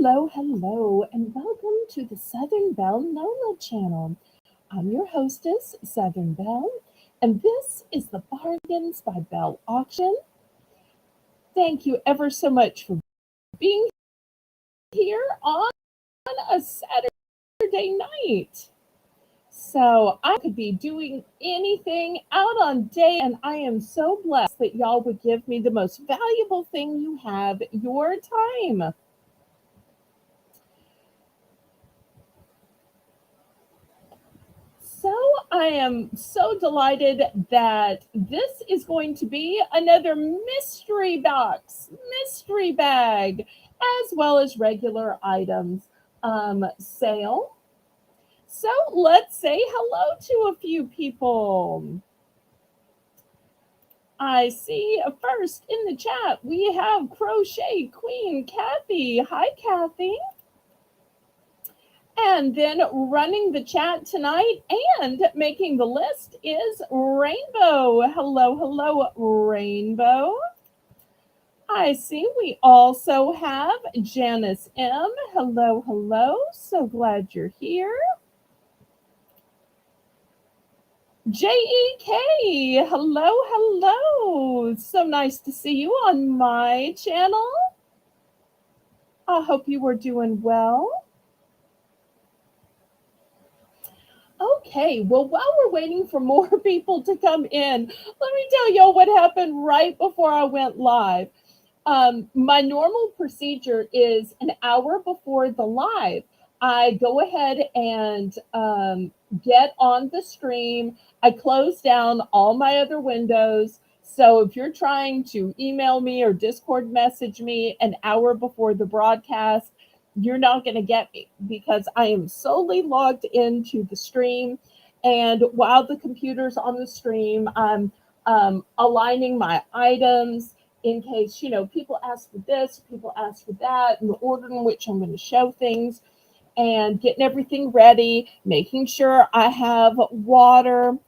Hello, and welcome to the Southern Belle NOLA channel. I'm your hostess, Southern Belle, and this is the Bargains by Belle auction. Thank you ever so much for being here on a Saturday night. So I could be doing anything out on day, and I am so blessed that y'all would give me the most valuable thing you have, your time. So I am so delighted that this is going to be another mystery box, mystery bag, as well as regular items sale. So let's say hello to a few people. I see first in the chat we have Crochet Queen Kathy. Hi, Kathy. And then running the chat tonight and making the list is Rainbow. Hello, Rainbow. I see we also have Janice M. Hello. So glad you're here. JEK. Hello. So nice to see you on my channel. I hope you are doing well. Okay, well, while we're waiting for more people to come in, let me tell y'all what happened right before I went live. My normal procedure is an hour before the live. I go ahead and get on the stream. I close down all my other windows. So if you're trying to email me or Discord message me an hour before the broadcast, you're not going to get me because I am solely logged into the stream. And while the computer's on the stream, I'm aligning my items in case, people ask for this, people ask for that, and the order in which I'm going to show things, and getting everything ready, making sure I have water,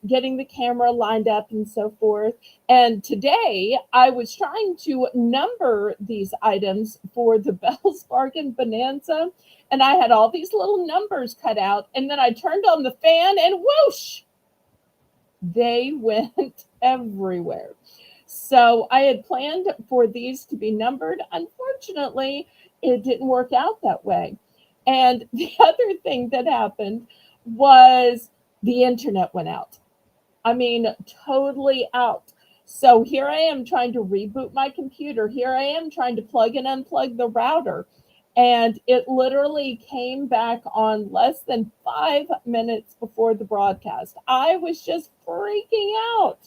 getting the camera lined up and so forth. And today I was trying to number these items for the Belle's Bargain Bonanza, and I had all these little numbers cut out, and then I turned on the fan and whoosh, they went everywhere. So I had planned for these to be numbered. Unfortunately, it didn't work out that way. And the other thing that happened was the internet went out. I mean, totally out. So here I am trying to reboot my computer. Here I am trying to plug and unplug the router. And it literally came back on less than 5 minutes before the broadcast. I was just freaking out.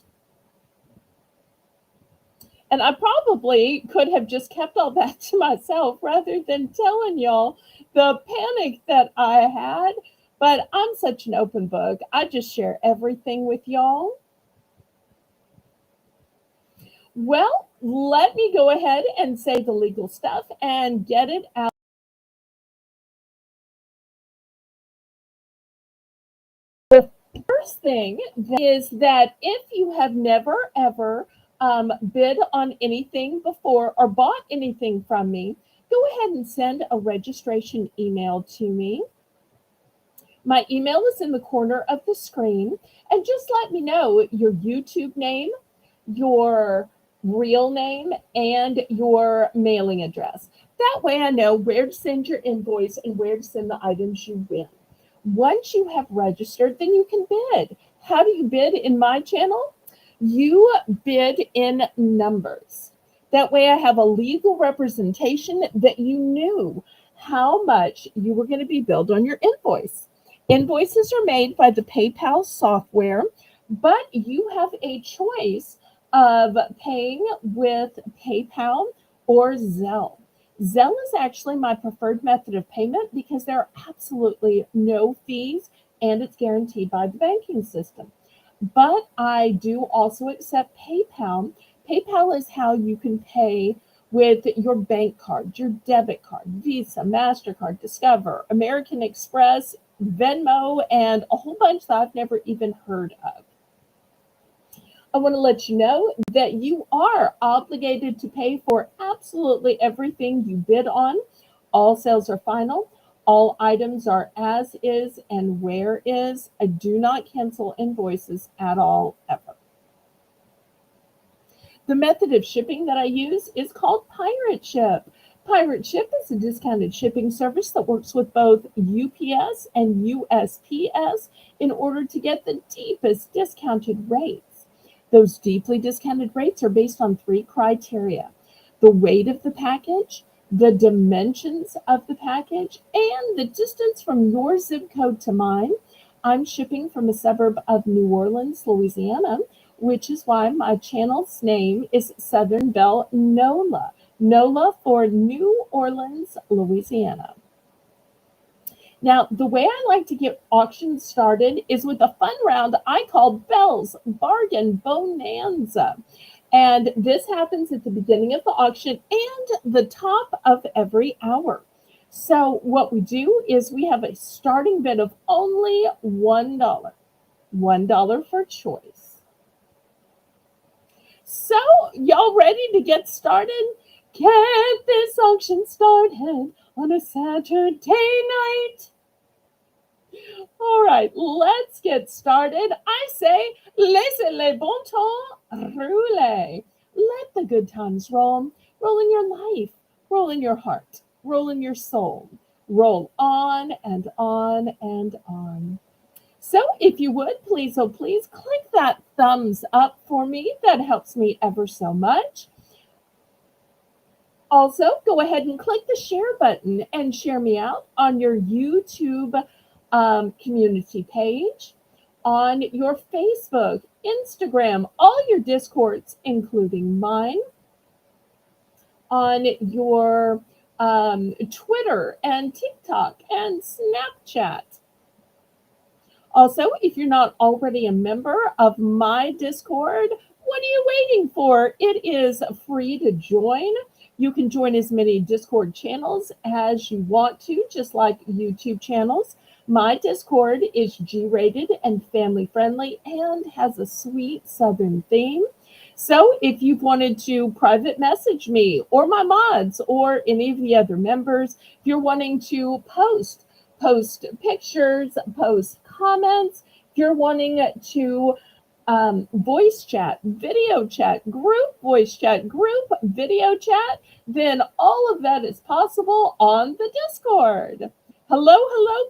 And I probably could have just kept all that to myself rather than telling y'all the panic that I had. But I'm such an open book. I just share everything with y'all. Well, let me go ahead and say the legal stuff and get it out. The first thing is that if you have never ever bid on anything before or bought anything from me, go ahead and send a registration email to me. My email is in the corner of the screen, and just let me know your YouTube name, your real name, and your mailing address. That way I know where to send your invoice and where to send the items you win. Once you have registered, then you can bid. How do you bid in my channel? You bid in numbers. That way I have a legal representation that you knew how much you were going to be billed on your invoice. Invoices are made by the PayPal software, but you have a choice of paying with PayPal or Zelle. Zelle is actually my preferred method of payment because there are absolutely no fees and it's guaranteed by the banking system. But I do also accept PayPal. PayPal is how you can pay with your bank card, your debit card, Visa, MasterCard, Discover, American Express, Venmo, and a whole bunch that I've never even heard of. I want to let you know that you are obligated to pay for absolutely everything you bid on All sales are final. All items are as is and where is. I do not cancel invoices at all, ever. The method of shipping that I use is called Pirate Ship. Pirate Ship is a discounted shipping service that works with both UPS and USPS in order to get the deepest discounted rates. Those deeply discounted rates are based on three criteria: the weight of the package, the dimensions of the package, and the distance from your zip code to mine. I'm shipping from a suburb of New Orleans, Louisiana, which is why my channel's name is Southern Belle NOLA. NOLA for New Orleans, Louisiana. Now, the way I like to get auctions started is with a fun round I call Belle's Bargain Bonanza. And this happens at the beginning of the auction and the top of every hour. So, what we do is we have a starting bid of only $1. $1 for choice. So, y'all ready to get started? Get this auction started on a Saturday night. All right, let's get started. I say, laissez les bon temps rouler. Let the good times roll. Roll in your life, roll in your heart, roll in your soul. Roll on and on and on. So if you would, please, oh please, click that thumbs up for me. That helps me ever so much. Also, go ahead and click the share button and share me out on your YouTube community page, on your Facebook, Instagram, all your Discords, including mine, on your Twitter and TikTok and Snapchat. Also, if you're not already a member of my Discord, what are you waiting for? It is free to join. You can join as many Discord channels as you want to, just like YouTube channels. My Discord is G-rated and family friendly and has a sweet Southern theme. So if you've wanted to private message me or my mods or any of the other members, if you're wanting to post pictures, post comments, if you're wanting to voice chat, video chat, group voice chat, group video chat, then all of that is possible on the Discord. Hello,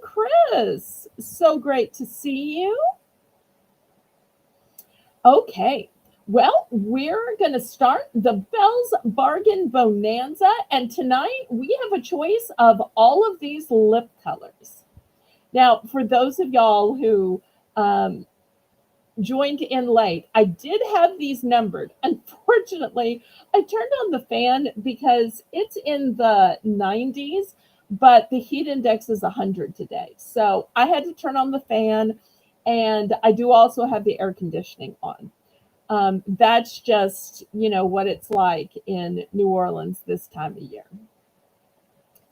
Chris. So great to see you. Okay. Well, we're going to start the Belle's Bargain Bonanza, and tonight we have a choice of all of these lip colors. Now, for those of y'all who joined in late, I did have these numbered. Unfortunately, I turned on the fan because it's in the 90s, but the heat index is 100 today. So I had to turn on the fan, and I do also have the air conditioning on. That's just, what it's like in New Orleans this time of year.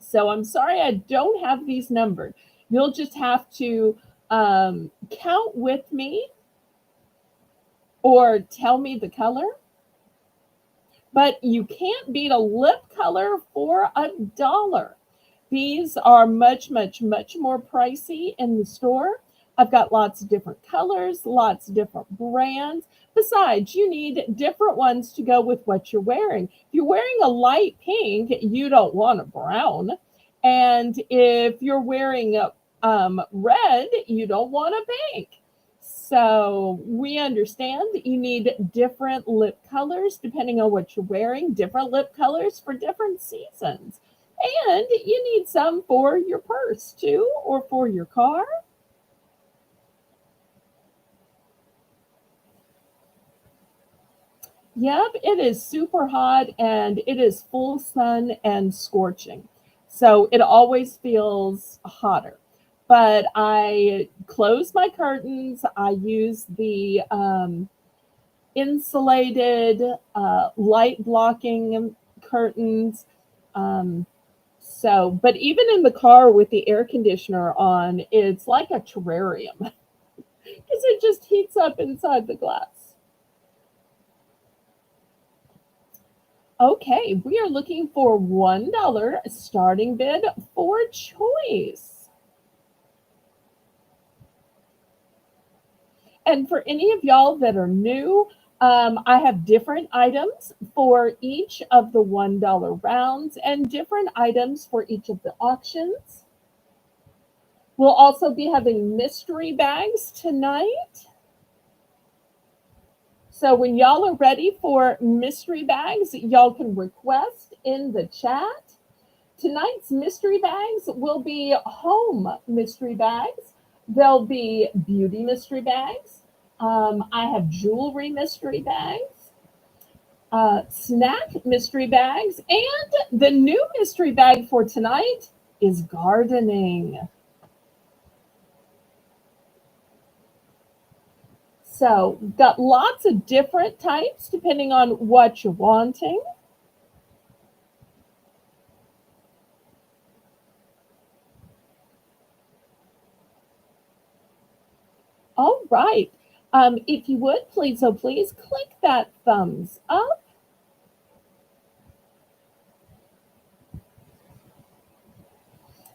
So I'm sorry I don't have these numbered. You'll just have to count with me or tell me the color. But you can't beat a lip color for $1. These are much, much, much more pricey in the store. I've got lots of different colors, lots of different brands. Besides, you need different ones to go with what you're wearing. If you're wearing a light pink, you don't want a brown. And if you're wearing a red, you don't want a pink. So we understand that you need different lip colors depending on what you're wearing, different lip colors for different seasons. And you need some for your purse too, or for your car. Yep, it is super hot and it is full sun and scorching. So it always feels hotter. But I close my curtains. I use the insulated light blocking curtains. But even in the car with the air conditioner on, it's like a terrarium because it just heats up inside the glass. Okay, we are looking for $1 starting bid for choice. And for any of y'all that are new, I have different items for each of the $1 rounds and different items for each of the auctions. We'll also be having mystery bags tonight. So when y'all are ready for mystery bags, y'all can request in the chat. Tonight's mystery bags will be home mystery bags. There'll be beauty mystery bags. I have jewelry mystery bags, snack mystery bags, and the new mystery bag for tonight is gardening. So, got lots of different types depending on what you're wanting. All right. If you would, please, oh, please click that thumbs up.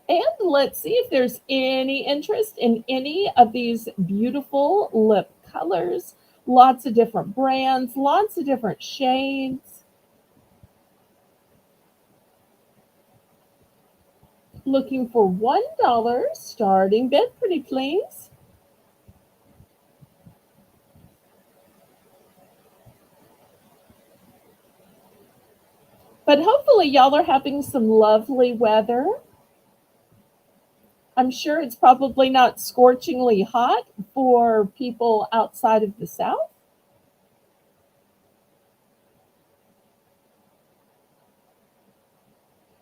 And let's see if there's any interest in any of these beautiful lip colors. Lots of different brands, lots of different shades. Looking for $1 starting bid, pretty please. But hopefully y'all are having some lovely weather. I'm sure it's probably not scorchingly hot for people outside of the South.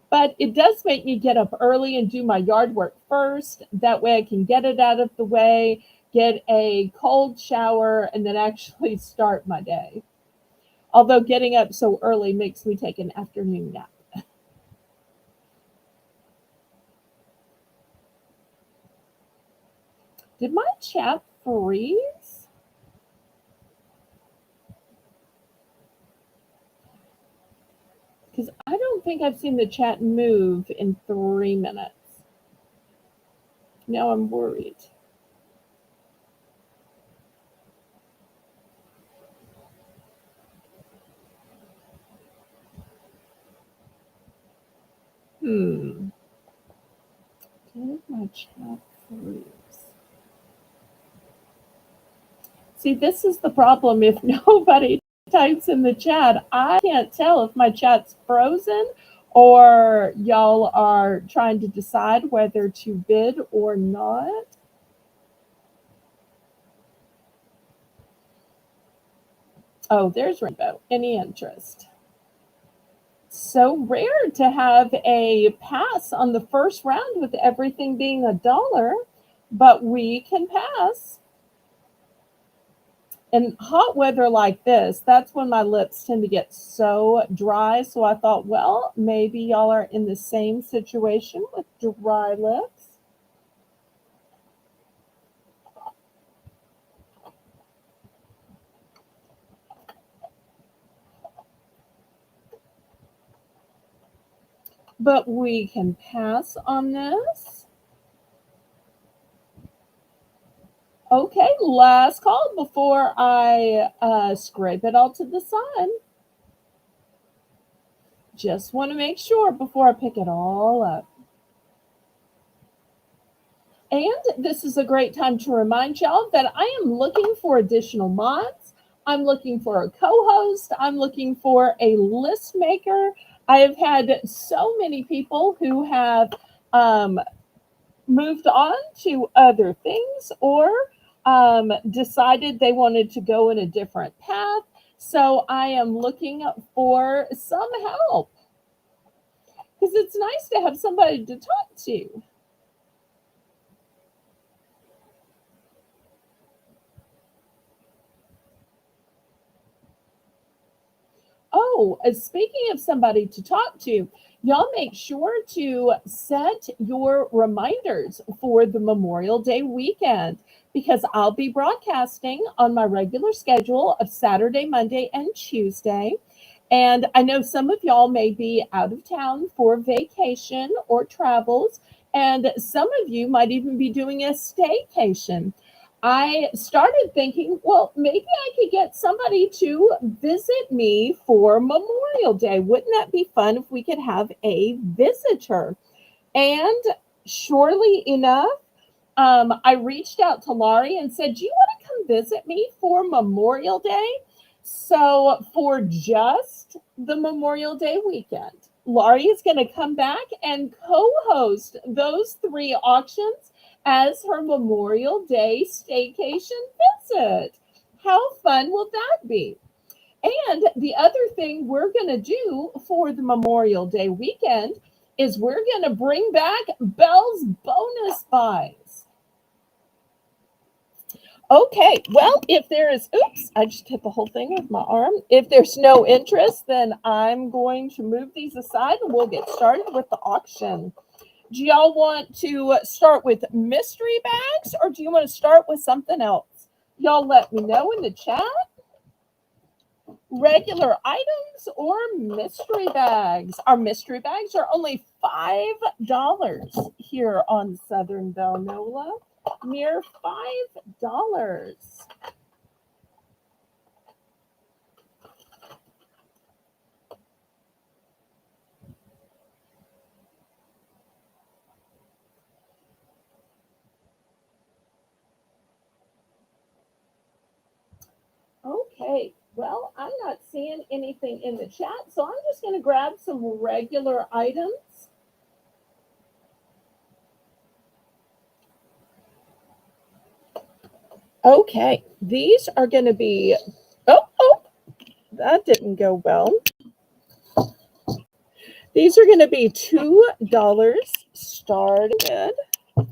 But it does make me get up early and do my yard work first. That way I can get it out of the way, get a cold shower, and then actually start my day. Although getting up so early makes me take an afternoon nap. Did my chat freeze? Because I don't think I've seen the chat move in 3 minutes. Now I'm worried. Did my chat freeze? See, this is the problem. If nobody types in the chat, I can't tell if my chat's frozen or y'all are trying to decide whether to bid or not. Oh, there's Rainbow. Any interest? So rare to have a pass on the first round with everything being $1, but we can pass. In hot weather like this, that's when my lips tend to get so dry. So I thought, well, maybe y'all are in the same situation with dry lips. But we can pass on this. Okay, last call before I scrape it all to the side. Just want to make sure before I pick it all up. And this is a great time to remind y'all that I am looking for additional mods. I'm looking for a co-host. I'm looking for a list maker. I have had so many people who have moved on to other things or decided they wanted to go in a different path. So I am looking for some help because it's nice to have somebody to talk to. Oh, speaking of somebody to talk to, y'all make sure to set your reminders for the Memorial Day weekend because I'll be broadcasting on my regular schedule of Saturday, Monday, and Tuesday. And I know some of y'all may be out of town for vacation or travels, and some of you might even be doing a staycation. I started thinking, well, maybe I could get somebody to visit me for Memorial Day. Wouldn't that be fun if we could have a visitor? And surely enough, I reached out to Laurie and said, do you want to come visit me for Memorial Day? So, for just the Memorial Day weekend, Laurie is going to come back and co host those three auctions as her Memorial Day staycation visit. How fun will that be? And the other thing we're going to do for the Memorial Day weekend is we're going to bring back Belle's bonus buys. Okay, well, if there is, oops, I just hit the whole thing with my arm. If there's no interest, then I'm going to move these aside and we'll get started with the auction. Do y'all want to start with mystery bags or do you want to start with something else? Y'all let me know in the chat. Regular items or mystery bags? Our mystery bags are only $5 here on Southern Belle Nola. Mere $5. Okay, well, I'm not seeing anything in the chat, so I'm just going to grab some regular items. Okay, these are going to be, oh, that didn't go well. These are going to be $2 started. I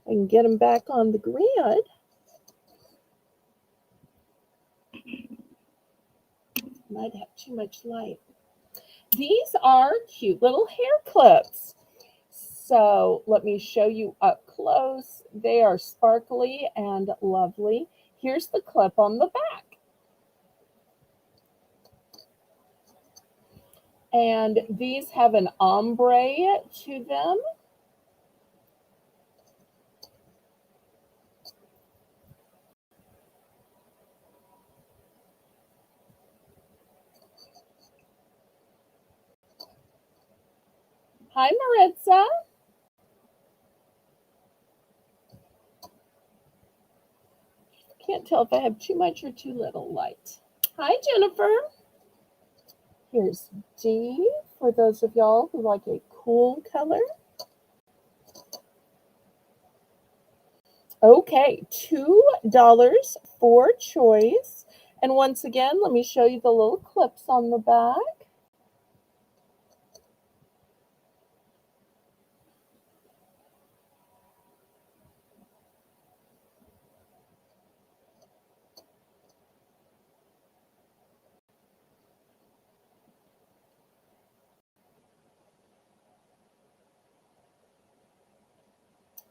can get them back on the grid. Might have too much light. These are cute little hair clips. So let me show you up close. They are sparkly and lovely. Here's the clip on the back. And these have an ombre to them. Hi, Maritza. Can't tell if I have too much or too little light. Hi, Jennifer. Here's D for those of y'all who like a cool color. Okay, $2 for choice. And once again, let me show you the little clips on the back.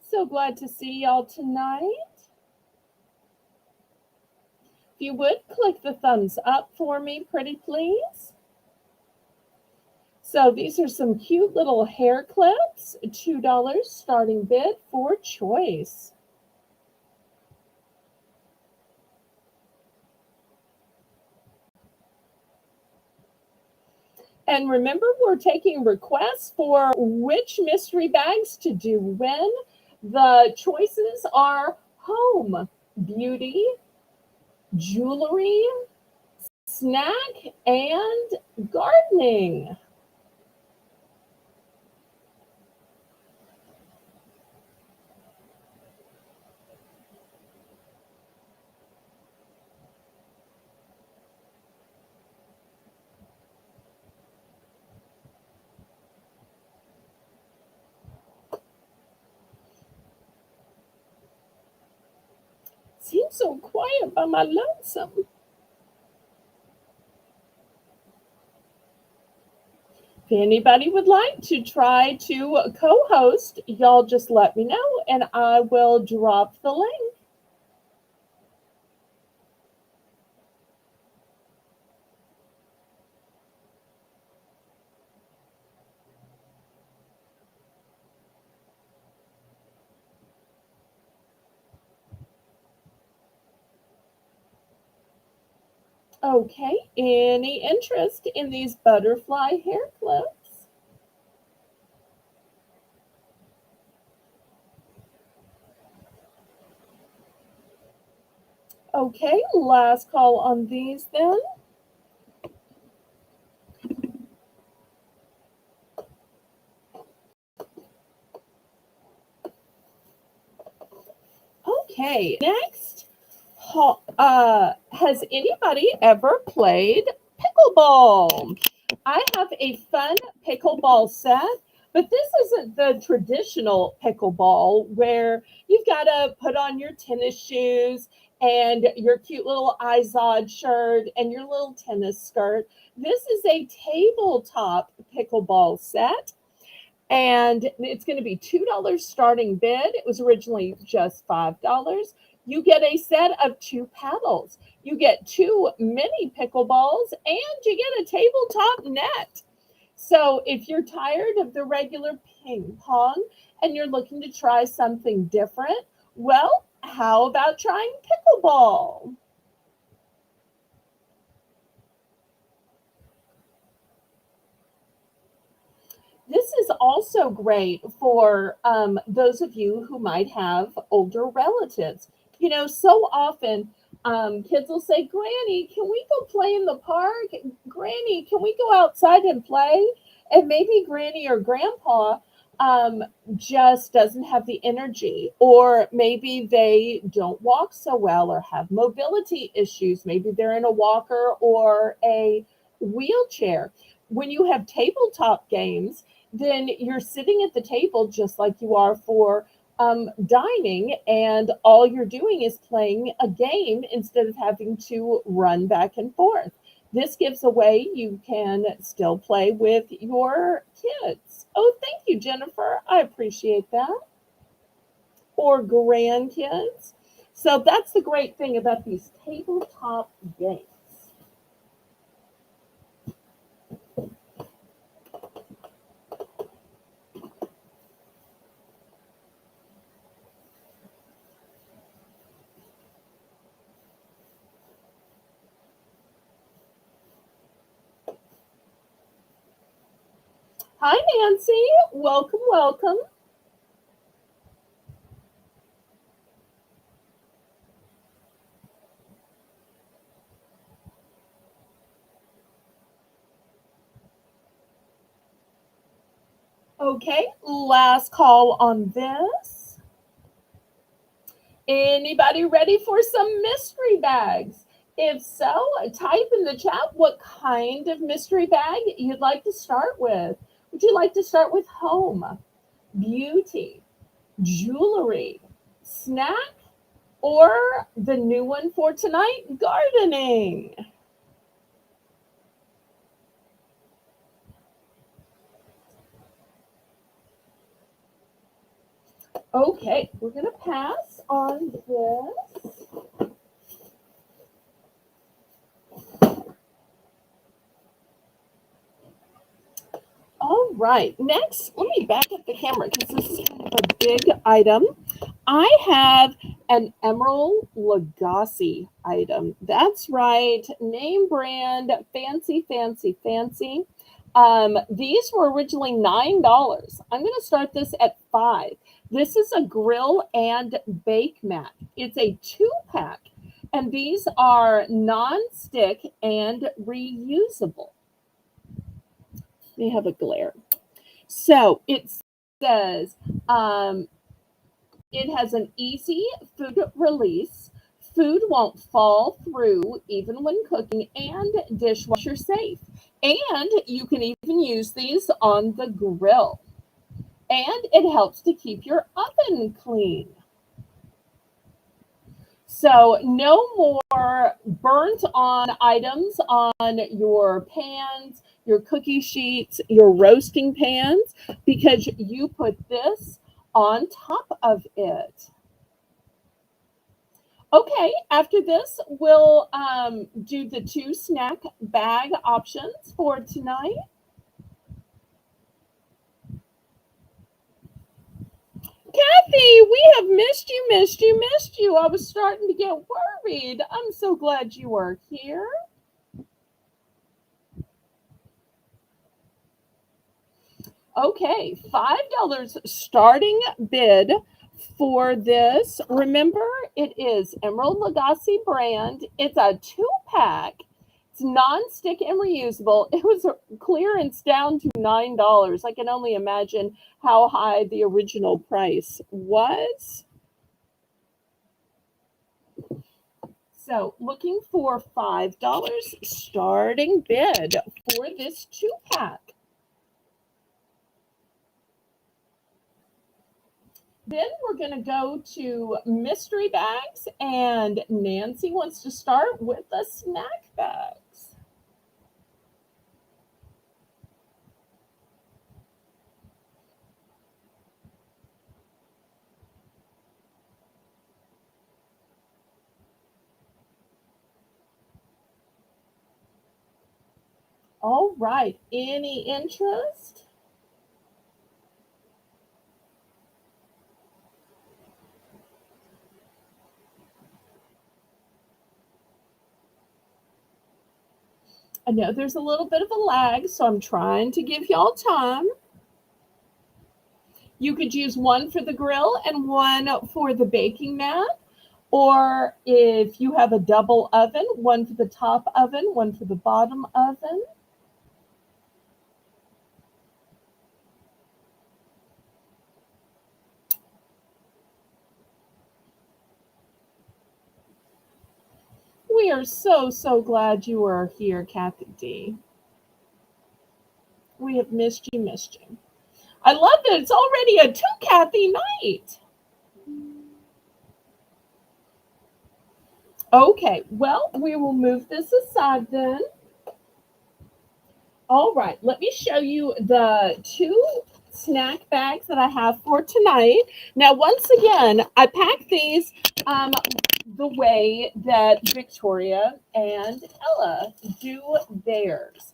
So glad to see y'all tonight. If you would, click the thumbs up for me, pretty please. So these are some cute little hair clips, $2 starting bid for choice. And remember, we're taking requests for which mystery bags to do when. The choices are home, beauty, jewelry, snack, and gardening. Seems so quiet by my lonesome. If anybody would like to try to co-host, y'all just let me know and I will drop the link. Okay, any interest in these butterfly hair clips? Okay, last call on these then. Okay, next, has anybody ever played pickleball? I have a fun pickleball set, but this isn't the traditional pickleball where you've got to put on your tennis shoes and your cute little Izod shirt and your little tennis skirt. This is a tabletop pickleball set, and it's going to be $2 starting bid. It was originally just $5. You get a set of two paddles. You get two mini pickleballs, and you get a tabletop net. So if you're tired of the regular ping pong and you're looking to try something different, well, how about trying pickleball? This is also great for those of you who might have older relatives. You know, so often kids will say, Granny, can we go play in the park? Granny, can we go outside and play? And maybe Granny or Grandpa um, just doesn't have the energy, or maybe they don't walk so well or have mobility issues. Maybe they're in a walker or a wheelchair. When you have tabletop games, then you're sitting at the table just like you are for dining, and all you're doing is playing a game instead of having to run back and forth. This gives a way you can still play with your kids. Oh, thank you, Jennifer. I appreciate that. Or grandkids. So that's the great thing about these tabletop games. Hi, Nancy. Welcome, welcome. Okay, last call on this. Anybody ready for some mystery bags? If so, type in the chat what kind of mystery bag you'd like to start with. Would you like to start with home, beauty, jewelry, snack, or the new one for tonight, gardening? Okay, we're going to pass on this. All right, next, let me back up the camera because this is kind of a big item. I have an Emerald Lagasse item. That's right, name brand, fancy, fancy, fancy. These were originally $9. I'm going to start this at 5. This is a grill and bake mat. It's a 2 pack, and these are non-stick and reusable. They have a glare. So it says it has an easy food release. Food won't fall through even when cooking, and dishwasher safe. And you can even use these on the grill. And it helps to keep your oven clean. So no more burnt on items on your pans, your cookie sheets, your roasting pans, because you put this on top of it. Okay, after this, we'll do the 2 snack bag options for tonight. Kathy, we have missed you, missed you, missed you. I was starting to get worried. I'm so glad you are here. Okay, $5 starting bid for this. Remember, it is Emerald Lagasse brand. It's a two-pack. It's non-stick and reusable. It was clearance down to $9. I can only imagine how high the original price was. So, looking for $5 starting bid for this two-pack. Then we're going to go to mystery bags, and Nancy wants to start with the snack bags. All right, any interest? I know there's a little bit of a lag, so I'm trying to give y'all time. You could use one for the grill and one for the baking mat. Or if you have a double oven, one for the top oven, one for the bottom oven. We are so, so glad you are here, Kathy D. We have missed you, missed you. I love that it's already a two Kathy night. Okay, well, we will move this aside then. All right, let me show you the two snack bags that I have for tonight. Now, once again, I pack these the way that Victoria and Ella do theirs,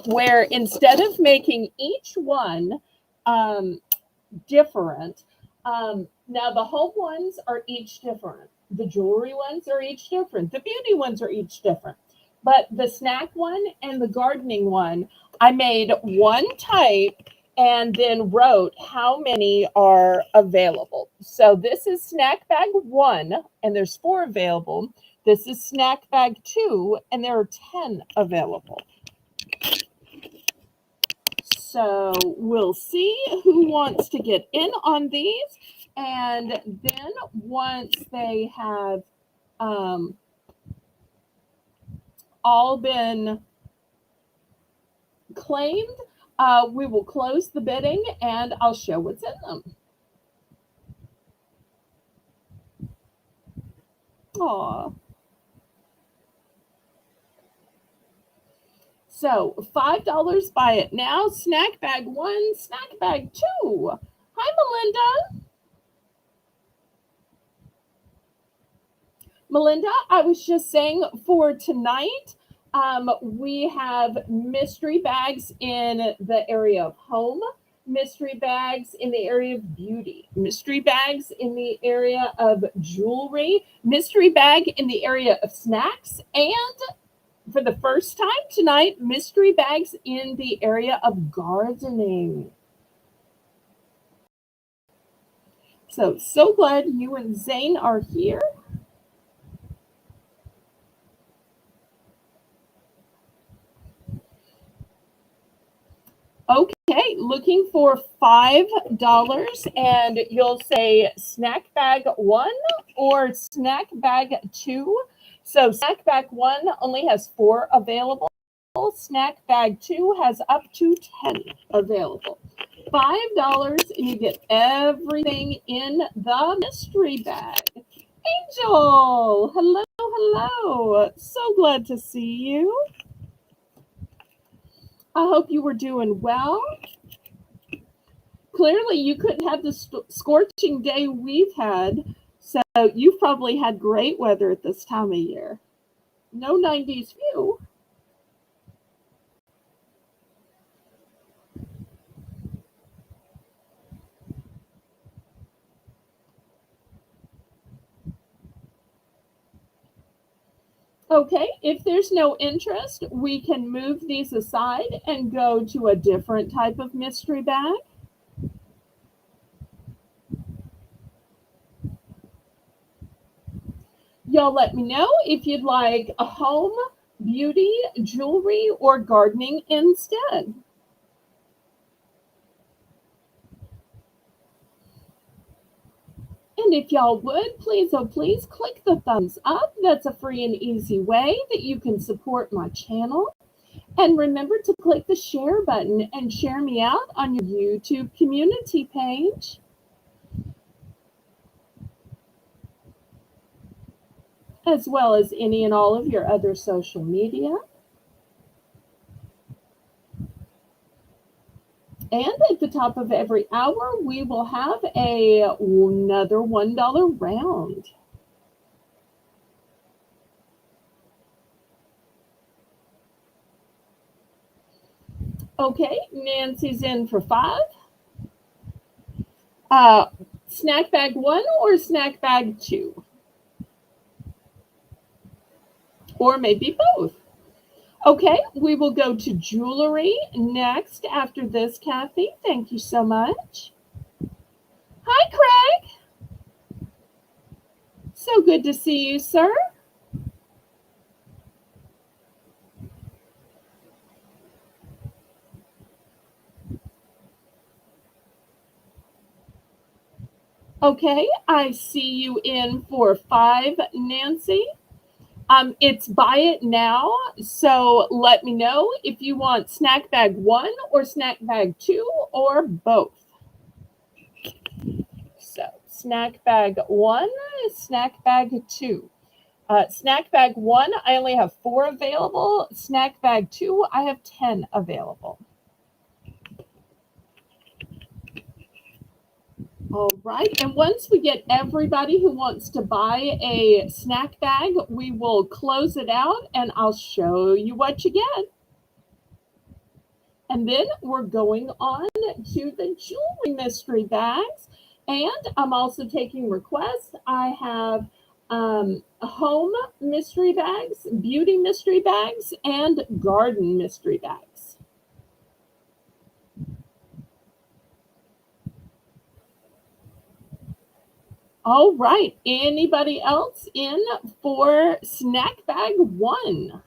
where instead of making each one um, different, now the home ones are each different. The jewelry ones are each different. The beauty ones are each different. But the snack one and the gardening one, I made one type and then wrote how many are available. So this is snack bag one, and there's four available. This is snack bag two, and there are 10 available. So we'll see who wants to get in on these. And then once they have all been claimed, we will close the bidding and I'll show what's in them. Aw. So $5, buy it now. Snack bag one, snack bag two. Hi, Melinda. Melinda, I was just saying for tonight, we have mystery bags in the area of home, mystery bags in the area of beauty, mystery bags in the area of jewelry, mystery bag in the area of snacks, and for the first time tonight, mystery bags in the area of gardening. So glad you and Zane are here. Okay, looking for $5, and you'll say snack bag one or snack bag two. So snack bag one only has four available. Snack bag two has up to 10 available. $5 and you get everything in the mystery bag. Angel, hello, hello. So glad to see you. I hope you were doing well. Clearly, you couldn't have the scorching day we've had, so you've probably had great weather at this time of year. No 90s view. Okay, Okay, if there's no interest, we can move these aside and go to a different type of mystery bag. Y'all let me know if you'd like a home, beauty, jewelry, or gardening instead. And if y'all would, please, oh please, click the thumbs up. That's a free and easy way that you can support my channel. And remember to click the share button and share me out on your YouTube community page. As well as any and all of your other social media. And at the top of every hour, we will have another $1 round. Okay, Nancy's in for 5. Snack bag 1 or snack bag 2? Or maybe both. Okay, we will go to jewelry next after this, Kathy. Thank you so much. Hi, Craig. So good to see you, sir. Okay, I see you in for 5, Nancy. It's buy it now, so let me know if you want snack bag 1 or snack bag 2 or both. So snack bag 1, snack bag 2. Snack bag 1, I only have 4 available. Snack bag 2, I have 10 available. All right, and once we get everybody who wants to buy a snack bag, we will close it out and I'll show you what you get. And then we're going on to the jewelry mystery bags. And I'm also taking requests. I have home mystery bags, beauty mystery bags, and garden mystery bags. All right. Anybody else in for snack bag 1?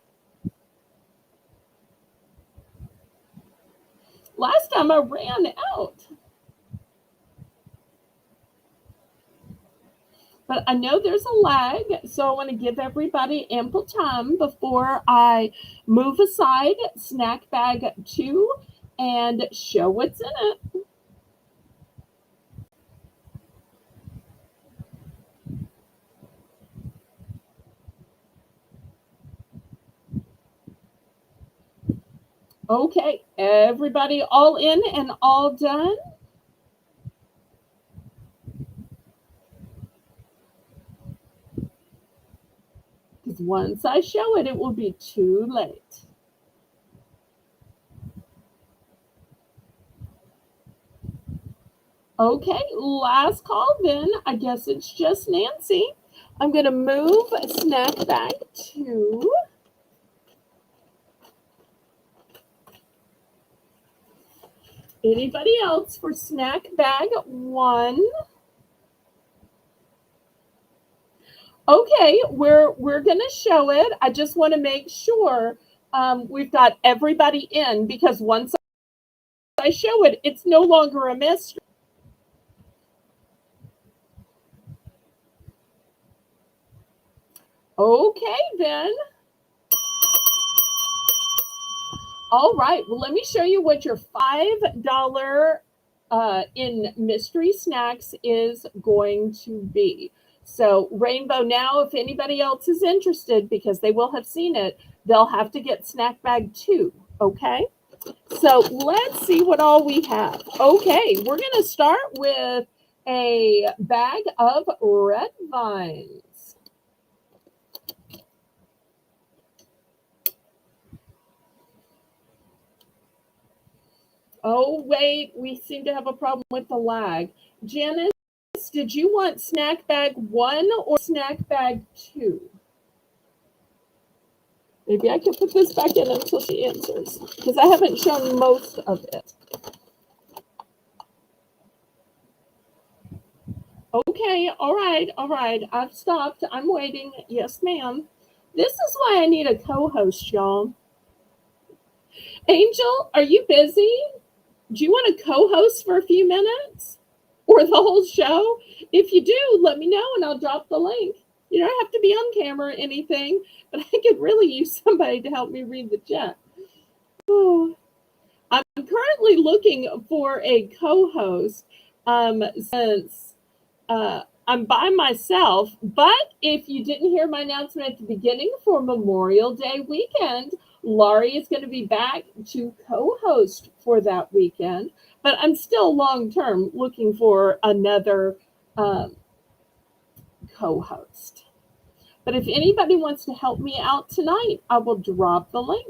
Last time I ran out. But I know there's a lag, so I want to give everybody ample time before I move aside snack bag 2 and show what's in it. Okay, everybody all in and all done? Because once I show it, it will be too late. Okay, last call then. I guess it's just Nancy. I'm going to move snack bag 2. Anybody else for snack bag 1? Okay, we're gonna show it. I just want to make sure we've got everybody in because once I show it, it's no longer a mystery. Okay, then. All right, well, let me show you what your $5 in mystery snacks is going to be. So Rainbow now, if anybody else is interested, because they will have seen it, they'll have to get snack bag 2, okay? So let's see what all we have. Okay, we're going to start with a bag of red vines. Oh, wait, we seem to have a problem with the lag. Janice, did you want snack bag 1 or snack bag 2? Maybe I can put this back in until she answers because I haven't shown most of it. Okay, all right, all right. I've stopped. I'm waiting. Yes, ma'am. This is why I need a co-host, y'all. Angel, are you busy? Do you want to co-host for a few minutes or the whole show? If you do, let me know and I'll drop the link. You don't have to be on camera or anything, but I could really use somebody to help me read the chat. Oh, I'm currently looking for a co-host since I'm by myself. But if you didn't hear my announcement at the beginning for Memorial Day weekend, Laurie is going to be back to co-host for that weekend. But I'm still long term looking for another um, co-host. But if anybody wants to help me out tonight, I will drop the link.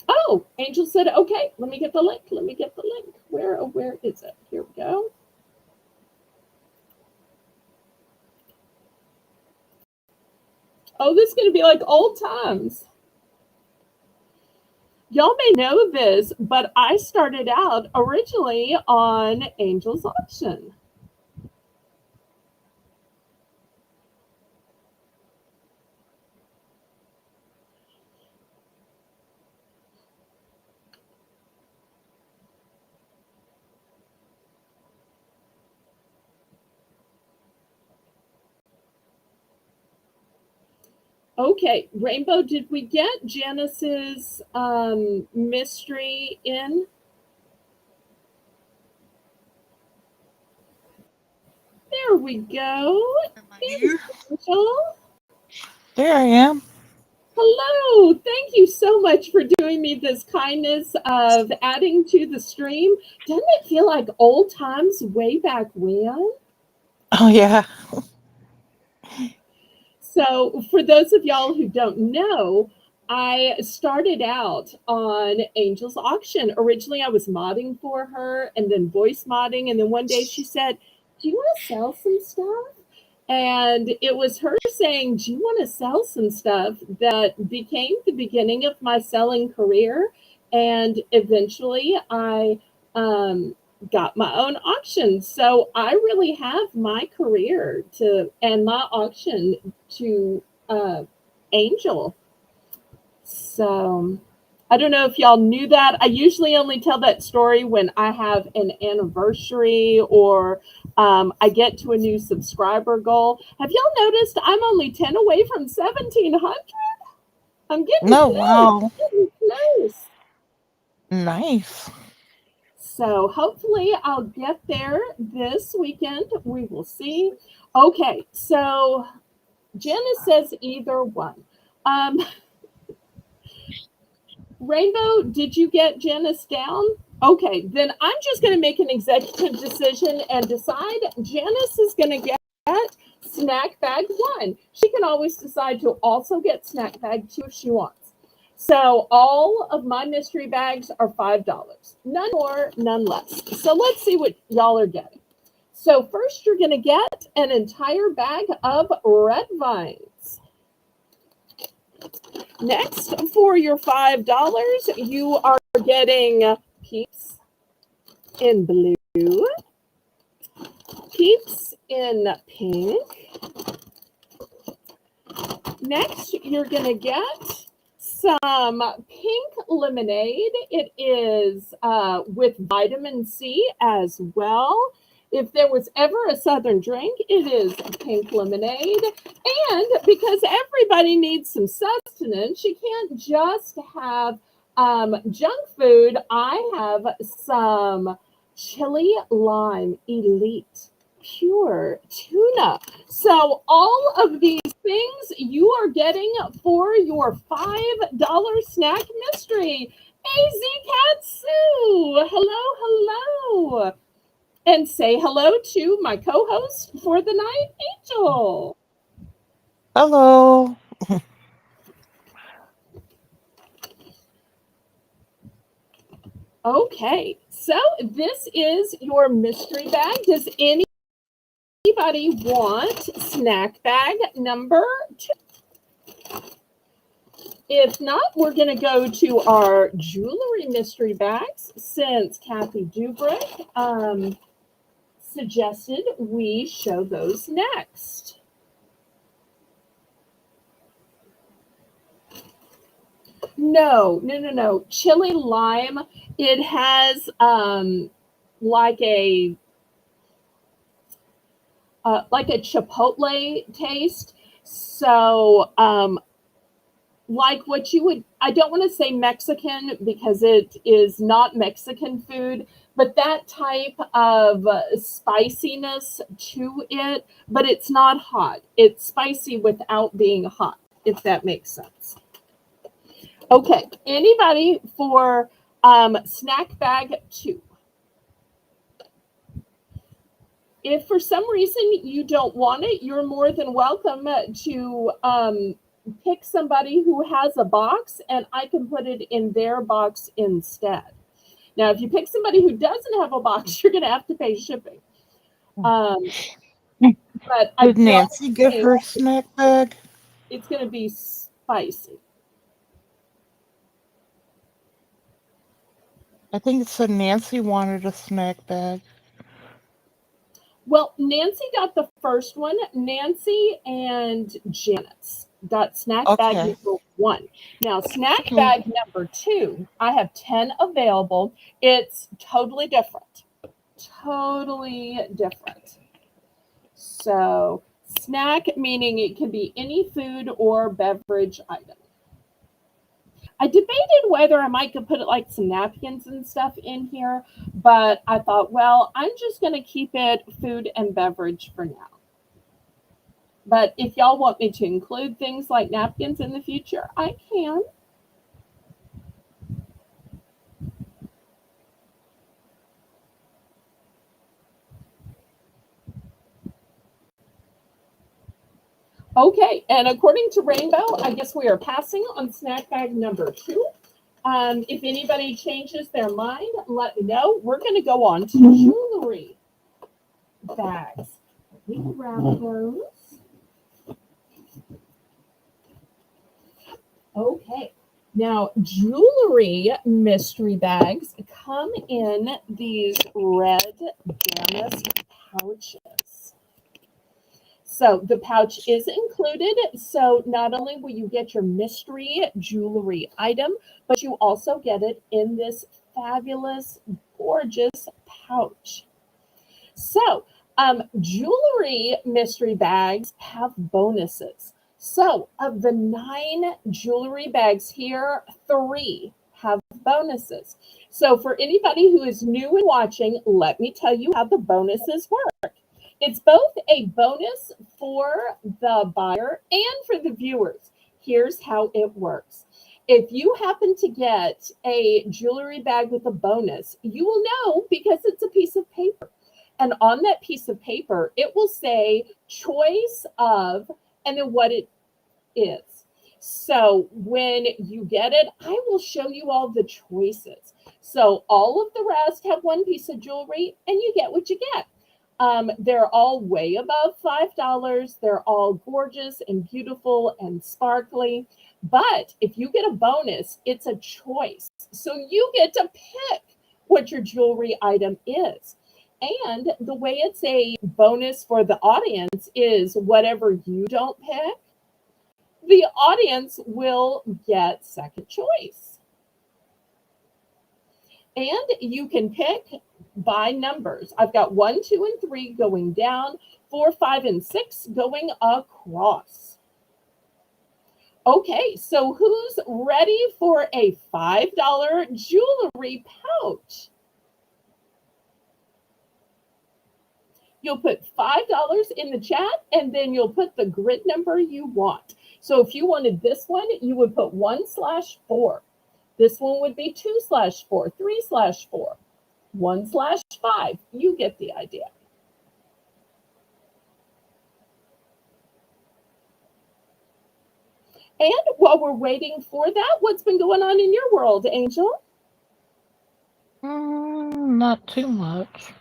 Oh, Angel said, okay, let me get the link. Let me get the link. Where is it? Here we go. Oh, this is going to be like old times. Y'all may know this, but I started out originally on Angel's Auction. Okay, Rainbow, did we get Janice's mystery in? There we go. Am I There's here? Angel. There I am. Hello. Thank you so much for doing me this kindness of adding to the stream. Doesn't it feel like old times way back when? Oh yeah. So, for those of y'all who don't know, I started out on Angel's Auction. Originally, I was modding for her and then voice modding. And then one day she said, do you want to sell some stuff? And it was her saying, do you want to sell some stuff that became the beginning of my selling career. And eventually, I got my own auction. So I really have my career to and my auction to Angel. So I don't know if y'all knew that. I usually only tell that story when I have an anniversary or I get to a new subscriber goal. Have y'all noticed I'm only 10 away from 1,700? I'm getting No, close. wow. Getting close. Nice. So hopefully I'll get there this weekend. We will see. Okay, so Janice says either one. Um, Rainbow, did you get Janice down? Okay, then I'm just going to make an executive decision and decide Janice is going to get snack bag one. She can always decide to also get snack bag two if she wants. So all of my mystery bags are $5. None more, none less. So let's see what y'all are getting. So first you're going to get an entire bag of red vines. Next, for your $5, you are getting Peeps in blue, Peeps in pink. Next, you're going to get some pink lemonade. It is with vitamin C as well. If there was ever a Southern drink, it is pink lemonade. And because everybody needs some sustenance, you can't just have junk food. I have some chili lime elite pure tuna. So all of these things you are getting for your $5 snack mystery. AZ Katsu, hello, hello. And say hello to my co-host for the night, Angel. Hello. Okay, so this is your mystery bag. Does any Anybody want snack bag number 2? If not, we're going to go to our jewelry mystery bags since Kathy Dubrick suggested we show those next. No. Chili lime. It has like a chipotle taste. So like what you would, I don't want to say Mexican because it is not Mexican food, but that type of spiciness to it, but it's not hot. It's spicy without being hot, if that makes sense. Okay, anybody for snack bag 2? If for some reason you don't want it, you're more than welcome to pick somebody who has a box and I can put it in their box instead. Now, if you pick somebody who doesn't have a box, you're going to have to pay shipping. Um, but I Did Nancy get promise her snack bag? it's going to be spicy. I think it said Nancy wanted a snack bag. Well, Nancy got the first one. Nancy and Janice got snack bag Okay. number 1. Now, snack Okay. bag number 2, I have 10 available. It's totally different. Totally different. So, snack meaning it can be any food or beverage item. I debated whether I might could put like some napkins and stuff in here, but I thought, well, I'm just going to keep it food and beverage for now. But if y'all want me to include things like napkins in the future, I can. Okay, and according to Rainbow, I guess we are passing on snack bag number 2. If anybody changes their mind, let me know. We're going to go on to jewelry bags. We can grab those. Okay. Now, jewelry mystery bags come in these red damask pouches. So the pouch is included. So not only will you get your mystery jewelry item, but you also get it in this fabulous, gorgeous pouch. So, jewelry mystery bags have bonuses. So, of the 9 jewelry bags here, 3 have bonuses. So, for anybody who is new and watching, let me tell you how the bonuses work. It's both a bonus for the buyer and for the viewers. Here's how it works. If you happen to get a jewelry bag with a bonus, you will know because it's a piece of paper. And on that piece of paper, it will say choice of and then what it is. So when you get it, I will show you all the choices. So all of the rest have one piece of jewelry and you get what you get. They're all way above $5. They're all gorgeous and beautiful and sparkly. But if you get a bonus, it's a choice. So you get to pick what your jewelry item is. And the way it's a bonus for the audience is whatever you don't pick, the audience will get second choice. And you can pick by numbers. I've got 1, 2, and 3 going down, 4, 5, and 6 going across. Okay, so who's ready for a $5 jewelry pouch? You'll put $5 in the chat and then you'll put the grid number you want. So if you wanted this one, you would put 1/4. This one would be 2/4, 3/4, 1/5. You get the idea. And while we're waiting for that, what's been going on in your world, Angel? Not too much.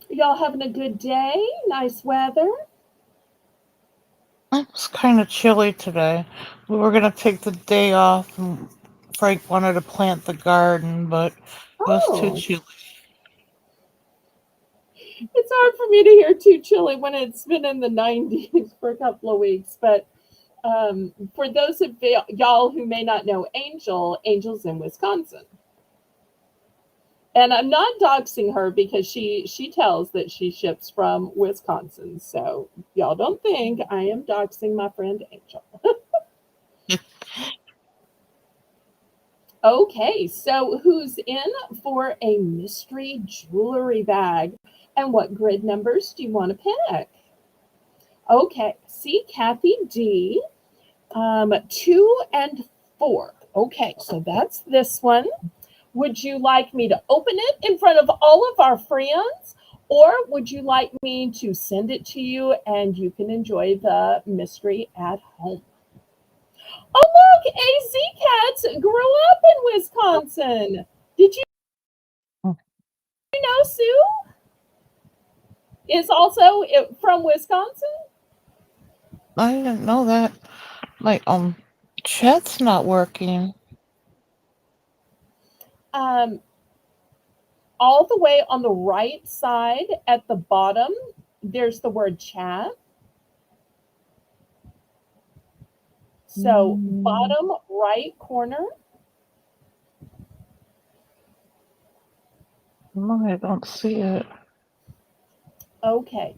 Y'all having a good day? Nice weather? It's kind of chilly today. We were gonna take the day off, and Frank wanted to plant the garden, but it was too Oh, chilly. it's hard for me to hear too chilly when it's been in the 90s for a couple of weeks. But for those of y'all who may not know Angel, Angel's in Wisconsin. And I'm not doxing her because she tells that she ships from Wisconsin. So y'all don't think I am doxing my friend Angel. Okay, so who's in for a mystery jewelry bag? And what grid numbers do you want to pick? Okay, see Kathy D, 2 and 4. Okay, so that's this one. Would you like me to open it in front of all of our friends? Or would you like me to send it to you and you can enjoy the mystery at home? Oh, look, AZ Cats grew up in Wisconsin. Did you know Sue is also from Wisconsin? I didn't know that. My chat's not working. Um, all the way on the right side at the bottom, there's the word chat. So, Mm, bottom right corner. no, I don't see it. Okay.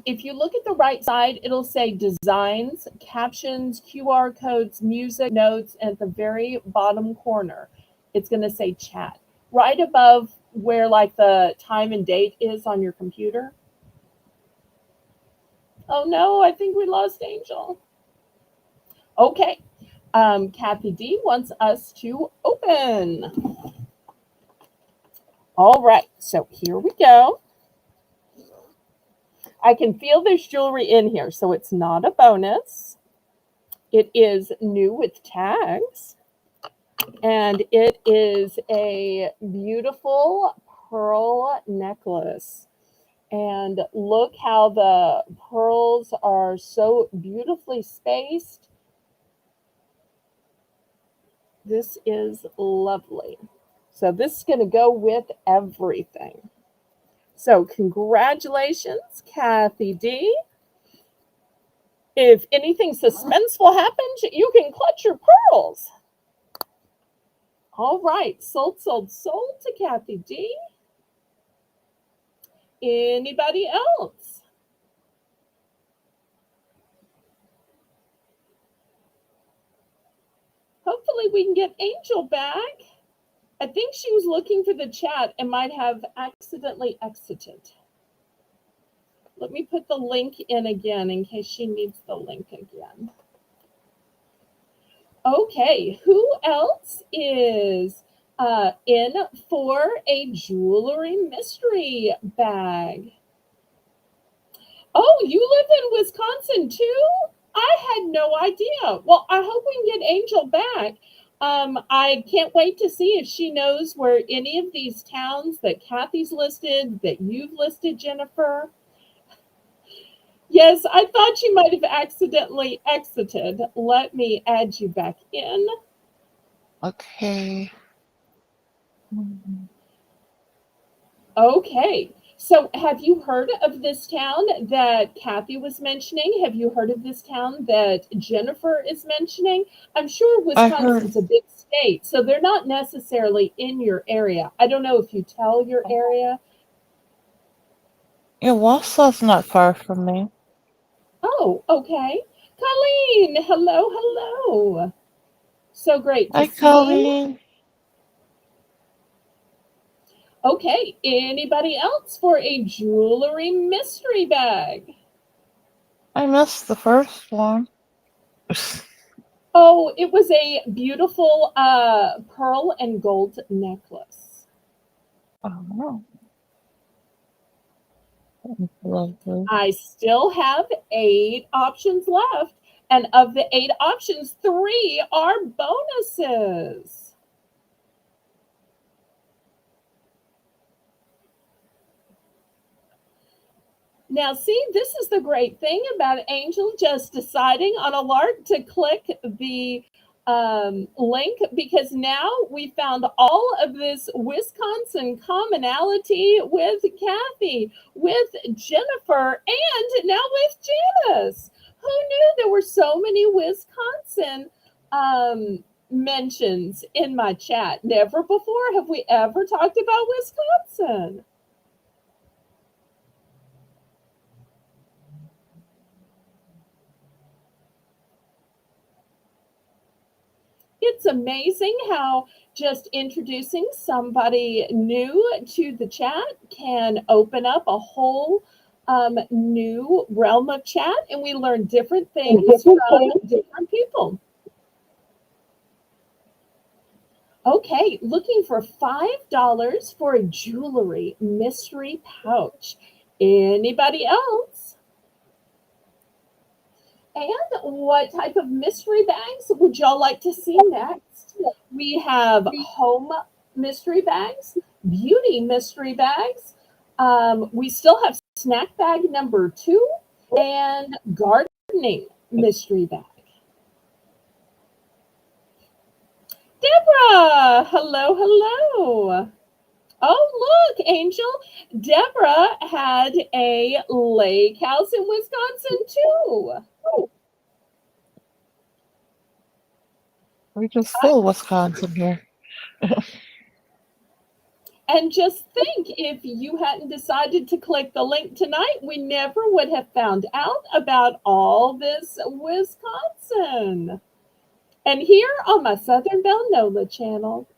If you look at the right side, it'll say designs, captions, QR codes, music, notes, and at the very bottom corner, it's going to say chat. Right above where like the time and date is on your computer. Oh no, I think we lost Angel. Okay. Kathy D wants us to open. All right, so here we go. I can feel there's jewelry in here, so it's not a bonus. It is new with tags, and it is a beautiful pearl necklace. And look how the pearls are so beautifully spaced. This is lovely. So this is going to go with everything. So congratulations, Kathy D. If anything suspenseful happens, you can clutch your pearls. All right, sold to Kathy D. Anybody else? Hopefully we can get Angel back. I think she was looking for the chat and might have accidentally exited. Let me put the link in again in case she needs the link again. Okay, who else is in for a jewelry mystery bag? Oh, you live in Wisconsin too? I had no idea. Well, I hope we can get Angel back. I can't wait to see if she knows where any of these towns that Kathy's listed, that you've listed, Jennifer. Yes, I thought you might have accidentally exited. Let me add you back in. Okay. Mm, Okay. So, have you heard of this town that Kathy was mentioning? Have you heard of this town that Jennifer is mentioning? I'm sure I heard. Wisconsin's a big state, so they're not necessarily in your area. I don't know if you tell your area. Yeah, Wausau's not far from me. Oh, okay. Colleen, hello, hello. So great to Hi, see. Colleen. Okay, anybody else for a jewelry mystery bag? I missed the first one. Oh, it was a beautiful pearl and gold necklace. Oh, lovely. I still have 8 options left. And of the 8 options, 3 are bonuses. Now, see, this is the great thing about Angel just deciding on a lark to click the link, because now we found all of this Wisconsin commonality with Kathy, with Jennifer, and now with Janice. Who knew there were so many Wisconsin mentions in my chat? Never before have we ever talked about Wisconsin. It's amazing how just introducing somebody new to the chat can open up a whole new realm of chat, and we learn different things from different people. Okay, looking for $5 for a jewelry mystery pouch. Anybody else? And what type of mystery bags would y'all like to see next? We have home mystery bags, beauty mystery bags. We still have snack bag number 2 and gardening mystery bag. Deborah, hello, hello. Oh, look, Angel. Deborah had a lake house in Wisconsin too. We're just full Wisconsin here. And just think, if you hadn't decided to click the link tonight, we never would have found out about all this Wisconsin. And here on my Southern Belle NOLA channel.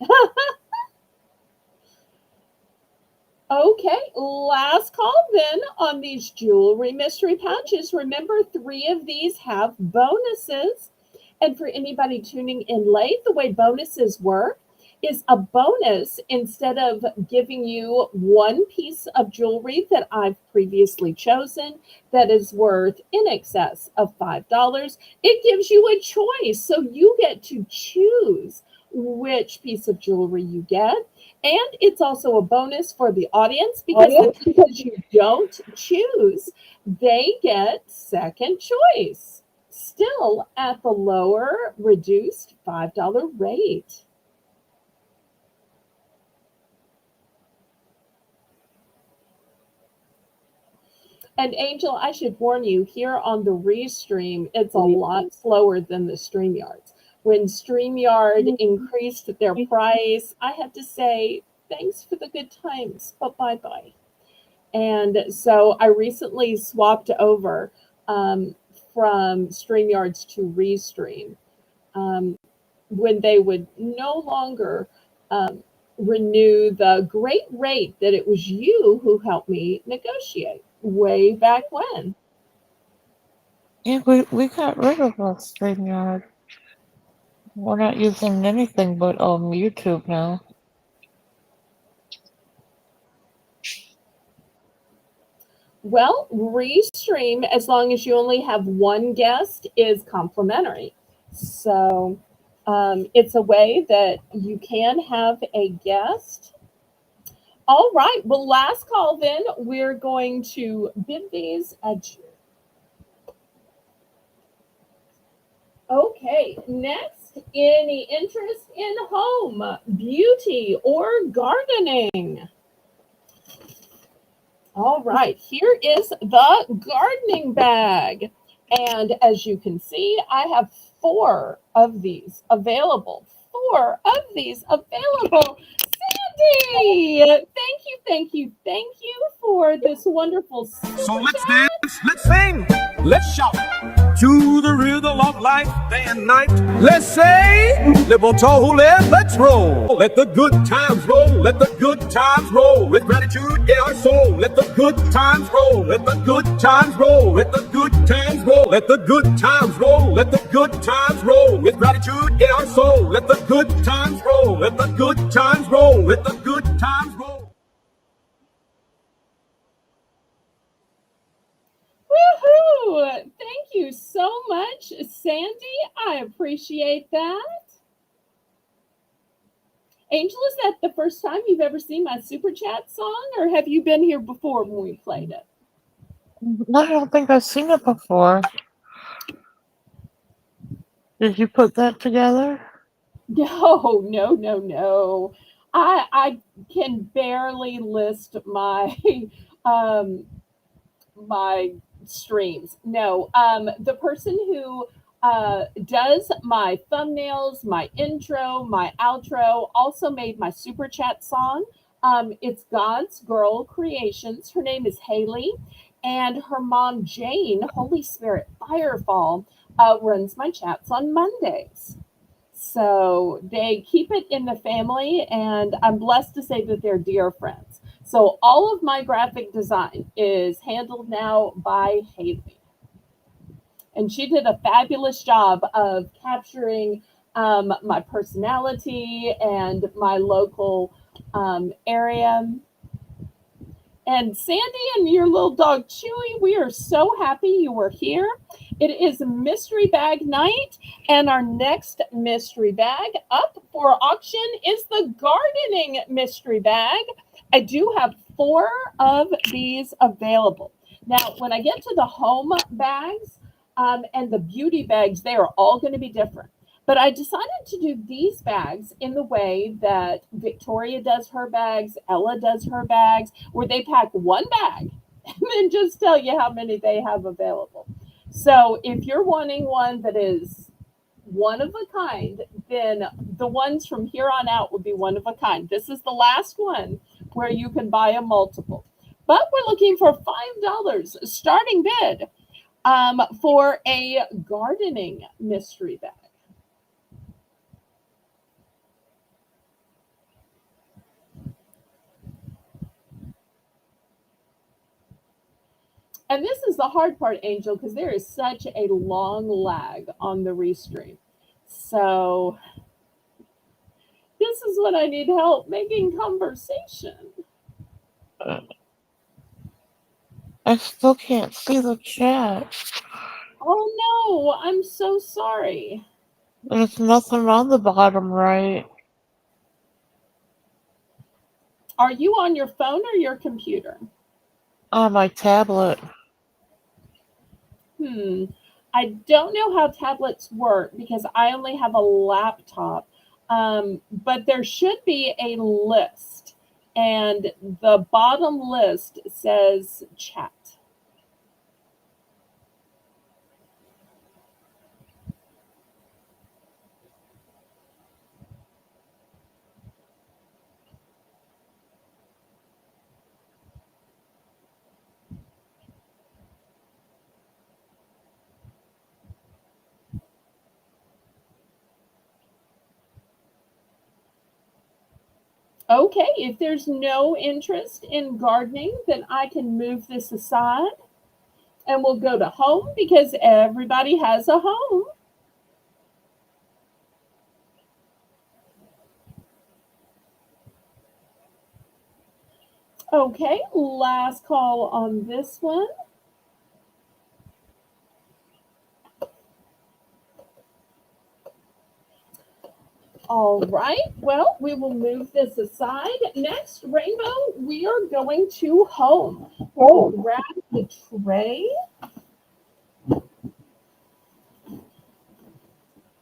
Okay, last call then on these jewelry mystery pouches. Remember, 3 of these have bonuses. And for anybody tuning in late, the way bonuses work is a bonus, instead of giving you one piece of jewelry that I've previously chosen that is worth in excess of $5, it gives you a choice. So you get to choose which piece of jewelry you get. And it's also a bonus for the audience, because the pieces you don't choose, they get second choice, still at the lower reduced $5 rate. And Angel, I should warn you, here on the Restream, it's a lot slower than the StreamYards. When StreamYard increased their price, I had to say, thanks for the good times, but bye-bye. And so I recently swapped over from StreamYards to Restream, when they would no longer renew the great rate that it was you who helped me negotiate way back when. Yeah, we got rid of our StreamYard. We're not using anything but YouTube now. Well, Restream, as long as you only have one guest, is complimentary. So it's a way that you can have a guest. All right. Well, last call then. We're going to bid these adieu. Okay. Next, any interest in home, beauty, or gardening? All right, here is the gardening bag. And as you can see, I have 4 of these available. 4 of these available. Sandy, thank you, thank you, thank you for this wonderful super So let's chat. dance, let's sing, let's shout to the rhythm of life day and night. Let's say, Liverpool, let's roll. Let the good times roll, let the good times roll. With gratitude in our soul, let the good times roll, let the good times roll, let the good times roll, let the good times roll, let the good times roll. With gratitude in our soul, let the good times roll, let the good times roll, let the good times roll. Woohoo! Thank you so much, Sandy. I appreciate that. Angel, is that the first time you've ever seen my super chat song, or have you been here before when we played it? I don't think I've seen it before. Did you put that together? No, no, no, no. I can barely list my um my streams. No, the person who does my thumbnails, my intro, my outro, also made my super chat song. It's God's Girl Creations. Her name is Haley, and her mom Jane, Holy Spirit Firefall, runs my chats on Mondays. So they keep it in the family, and I'm blessed to say that they're dear friends. So all of my graphic design is handled now by Haley. And she did a fabulous job of capturing my personality and my local area. And Sandy and your little dog Chewy, we are so happy you were here. It is mystery bag night, and our next mystery bag up for auction is the gardening mystery bag. I do have 4 of these available. Now, when I get to the home bags and the beauty bags, they are all going to be different. But I decided to do these bags in the way that Victoria does her bags, Ella does her bags, where they pack one bag and then just tell you how many they have available. So if you're wanting one that is one of a kind, then the ones from here on out will be one of a kind. This is the last one where you can buy a multiple. But we're looking for $5 starting bid for a gardening mystery bag. And this is the hard part, Angel, because there is such a long lag on the restream. So this is what I need help making conversation. I still can't see the chat. Oh no, I'm so sorry. There's nothing on the bottom right. Are you on your phone or your computer? On my tablet. I don't know how tablets work because I only have a laptop. But there should be a list, and the bottom list says chat. Okay, if there's no interest in gardening, then I can move this aside and we'll go to home because everybody has a home. Okay, last call on this one. All right, well, we will move this aside. Next, Rainbow, we are going to home. We'll grab the tray.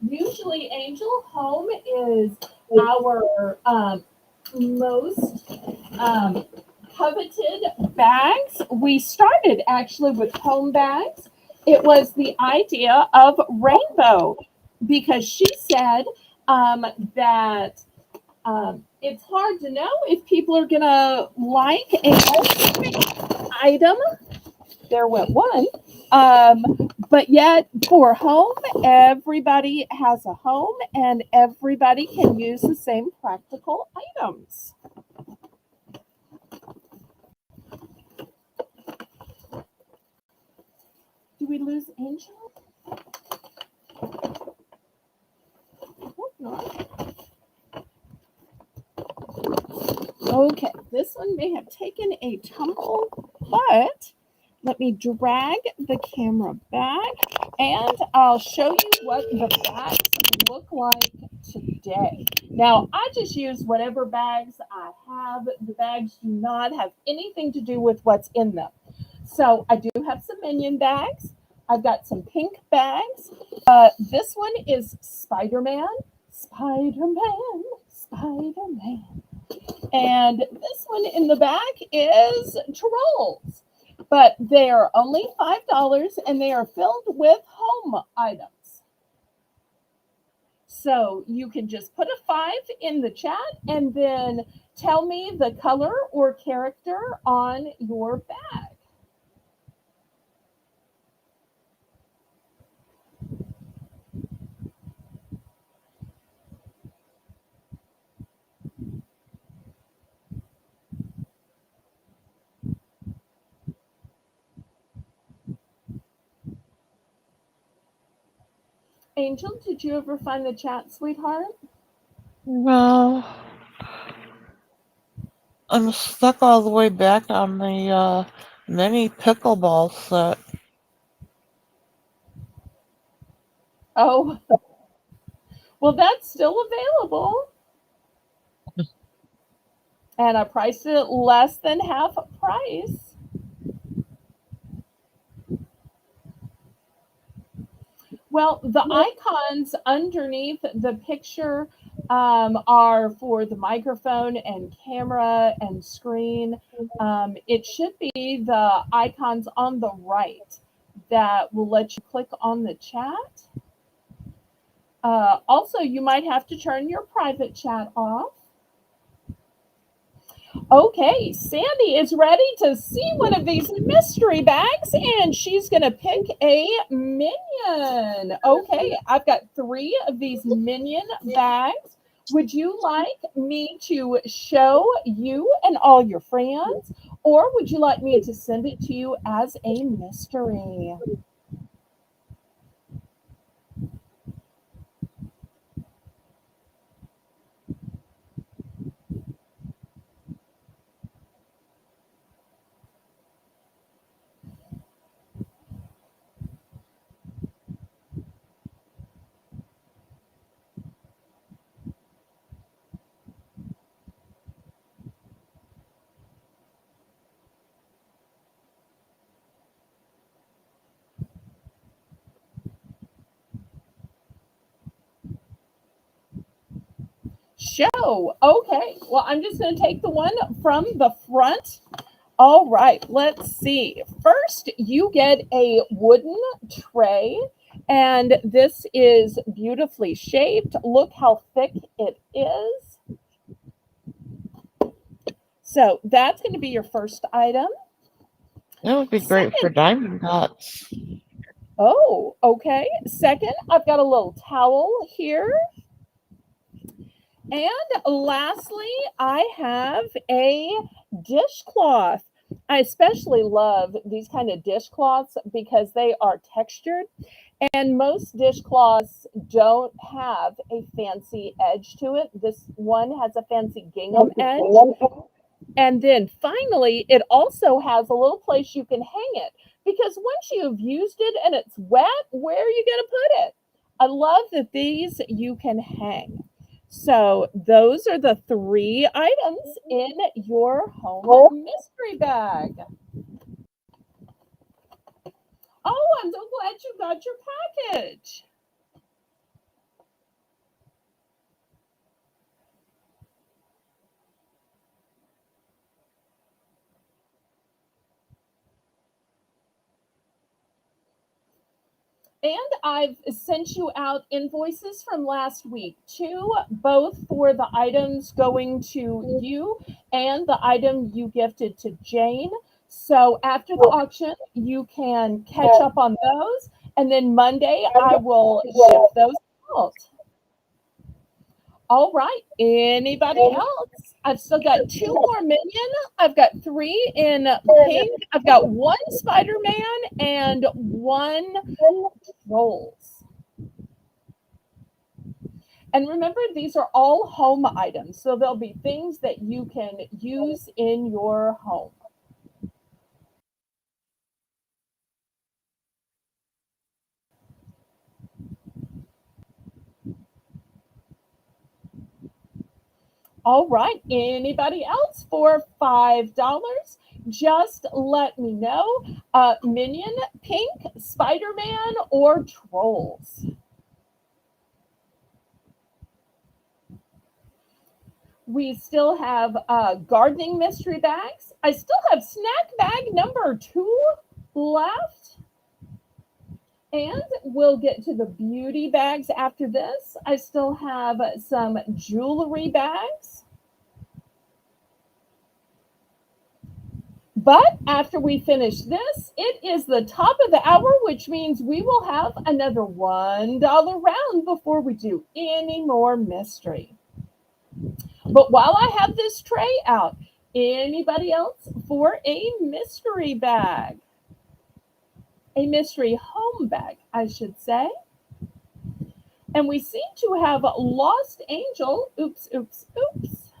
Usually, Angel, home is our most coveted bags. We started actually with home bags. It was the idea of Rainbow because she said that it's hard to know if people are going to like a ultimate item. There went one. But yet, for home, everybody has a home and everybody can use the same practical items. Do we lose Angel? Hope not. Okay, this one may have taken a tumble, but let me drag the camera back and I'll show you what the bags look like today. Now, I just use whatever bags I have. The bags do not have anything to do with what's in them. So I do have some Minion bags. I've got some pink bags. This one is Spider-Man, Spider-Man, Spider-Man. And this one in the back is Trolls. But they are only $5 and they are filled with home items. So you can just put a 5 in the chat and then tell me the color or character on your bag. Angel, did you ever find the chat, sweetheart? No, I'm stuck all the way back on the mini pickleball set. Oh, well, that's still available. And I priced it less than half price. Well, the icons underneath the picture are for the microphone and camera and screen. It should be the icons on the right that will let you click on the chat. Also, you might have to turn your private chat off. Okay, Sandy is ready to see one of these mystery bags and she's going to pick a minion. Okay, I've got 3 of these minion bags. Would you like me to show you and all your friends, or would you like me to send it to you as a mystery? Show. Okay, well, I'm just going to take the one from the front. All right, let's see. First, you get a wooden tray, and this is beautifully shaped. Look how thick it is. So that's going to be your first item. That would be great for diamond dots. Oh, okay. Second, I've got a little towel here. And lastly, I have a dishcloth. I especially love these kind of dishcloths because they are textured. And most dishcloths don't have a fancy edge to it. This one has a fancy gingham edge. And then finally, it also has a little place you can hang it. Because once you've used it and it's wet, where are you going to put it? I love that these you can hang. So those are the 3 items in your home mystery bag. Oh, I'm so glad you got your package. And I've sent you out invoices from last week too, both for the items going to you and the item you gifted to Jane. So after the auction, you can catch up on those. And then Monday, I will ship those out. All right. Anybody else? I've still got 2 more minion. I've got 3 in pink. I've got 1 Spider-Man and 1 Trolls. And remember, these are all home items. So there'll be things that you can use in your home. All right. Anybody else for $5? Just let me know. Minion, Pink, Spider-Man, or Trolls? We still have gardening mystery bags. I still have snack bag number 2 left. And we'll get to the beauty bags after this. I still have some jewelry bags. But after we finish this, it is the top of the hour, which means we will have another $1 round before we do any more mystery. But while I have this tray out, anybody else for a mystery bag? A mystery home bag, I should say. And we seem to have lost Angel. Oops, oops, oops.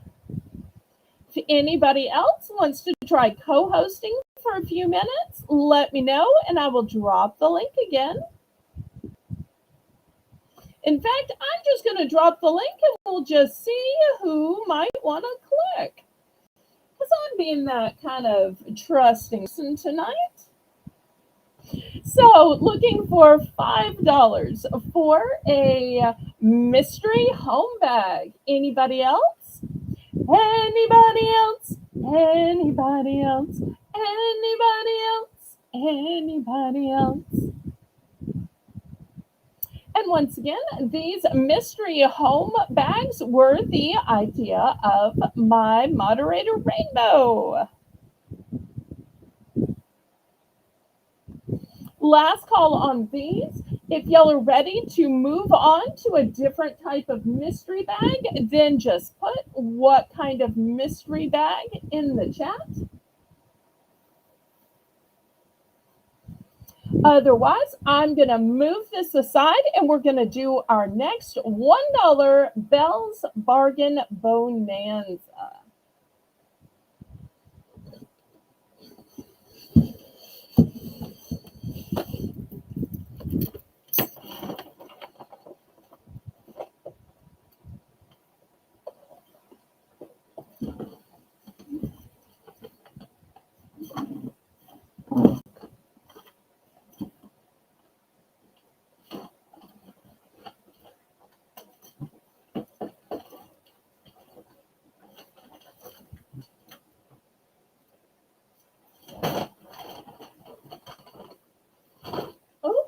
If anybody else wants to try co-hosting for a few minutes, let me know and I will drop the link again. In fact, I'm just going to drop the link and we'll just see who might want to click. Because I'm being that kind of trusting person tonight. So, looking for $5 for a mystery home bag. Anybody else? Anybody else? Anybody else? Anybody else? Anybody else? And once again, these mystery home bags were the idea of my moderator, Rainbow. Last call on these. If y'all are ready to move on to a different type of mystery bag, then just put what kind of mystery bag in the chat. Otherwise, I'm going to move this aside and we're going to do our next $1 Belle's Bargain Bonanza.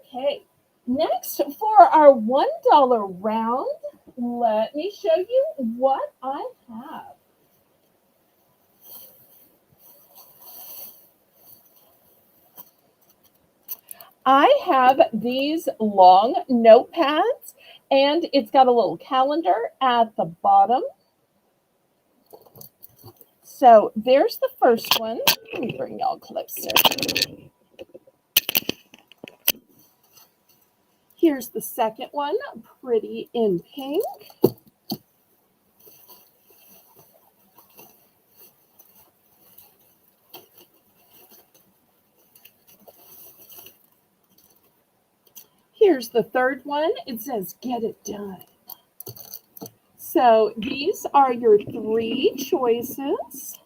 Okay, next for our $1 round, let me show you what I have. I have these long notepads, and it's got a little calendar at the bottom. So there's the first one. Let me bring y'all closer. Here's the second one, pretty in pink. Here's the third one. It says, get it done. So these are your 3 choices.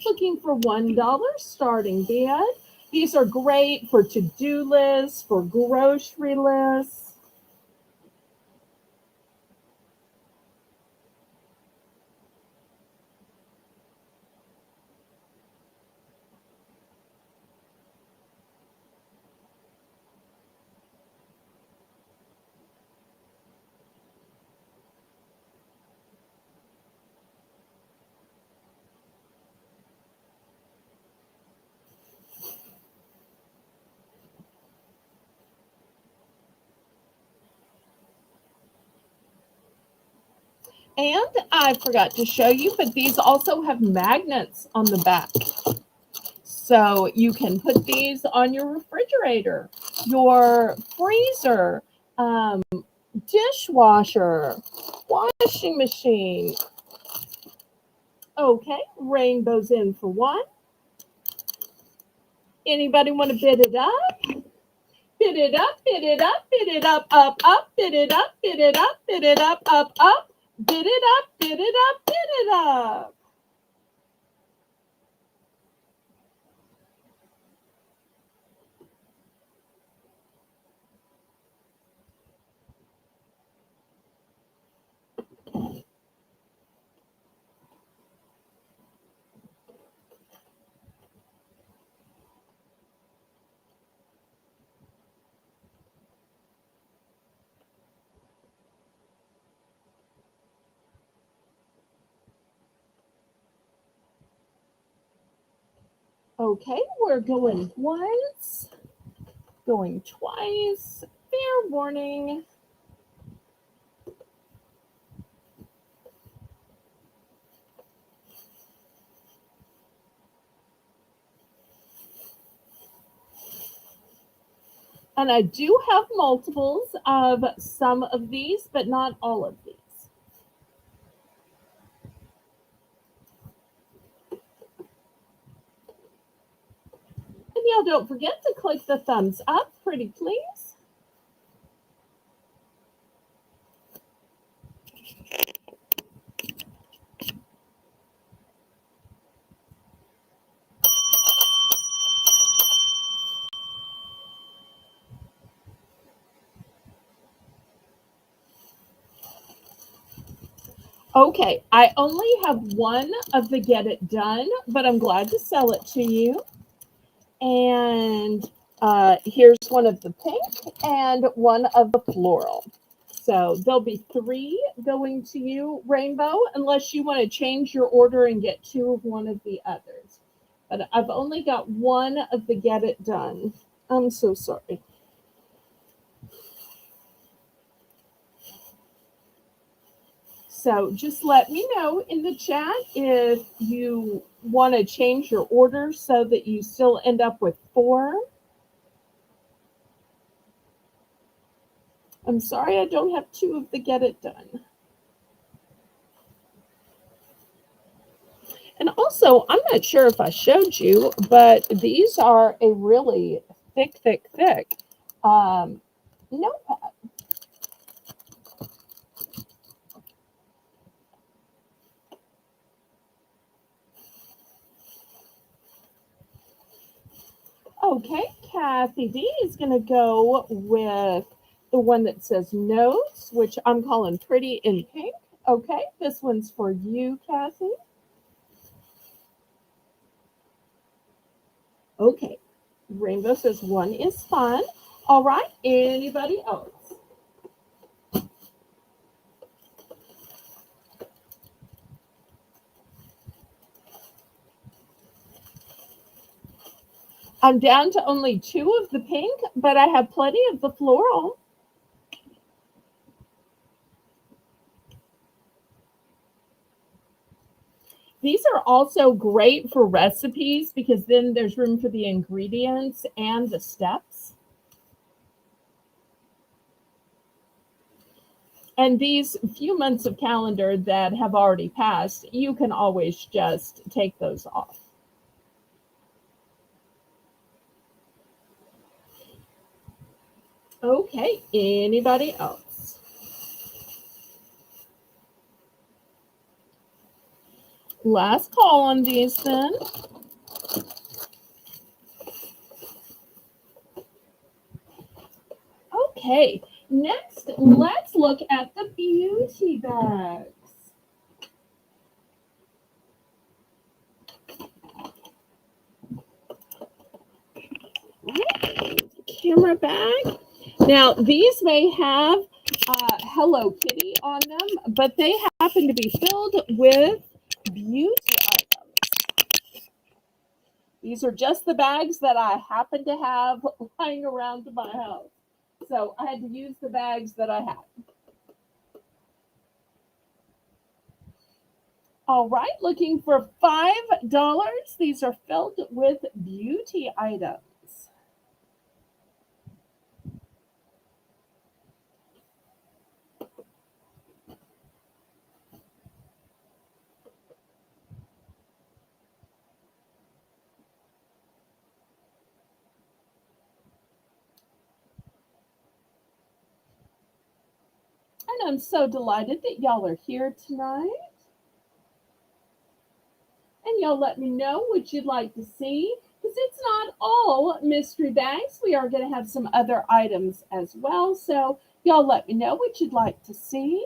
Looking for $1 starting bid. These are great for to-do lists, for grocery lists. And I forgot to show you, but these also have magnets on the back. So you can put these on your refrigerator, your freezer, dishwasher, washing machine. Okay, rainbow's in for 1. Anybody want to bid it up? Bid it up, bid it up, bid it up, bid it up, bid it up, bid it up, bid it up, bid it up, bid it up. Okay, we're going once, going twice. Fair warning. And I do have multiples of some of these, but not all of these. And y'all don't forget to click the thumbs up, pretty please. Okay, I only have one of the Get It Done, but I'm glad to sell it to you. And here's one of the pink and one of the floral. So there'll be 3 going to you, Rainbow, unless you want to change your order and get 2 of one of the others. But I've only got one of the Get It Done. I'm so sorry. So just let me know in the chat if you want to change your order so that you still end up with 4. I'm sorry I don't have 2 of the Get It Done. And also, I'm not sure if I showed you, but these are a really thick notepad. Okay, Kathy D is going to go with the one that says notes, which I'm calling pretty in pink. Okay, this one's for you, Kathy. Okay, Rainbow says 1 is fun. All right, anybody else? I'm down to only 2 of the pink, but I have plenty of the floral. These are also great for recipes because then there's room for the ingredients and the steps. And these few months of calendar that have already passed, you can always just take those off. Okay, anybody else? Last call on these then. Okay, next let's look at the beauty bags. Camera bag. Now these may have Hello Kitty on them, but they happen to be filled with beauty items. These are just the bags that I happen to have lying around my house. So I had to use the bags that I had. All right, looking for $5. These are filled with beauty items. I'm so delighted that y'all are here tonight. And y'all let me know what you'd like to see. Because it's not all mystery bags. We are going to have some other items as well. So y'all let me know what you'd like to see.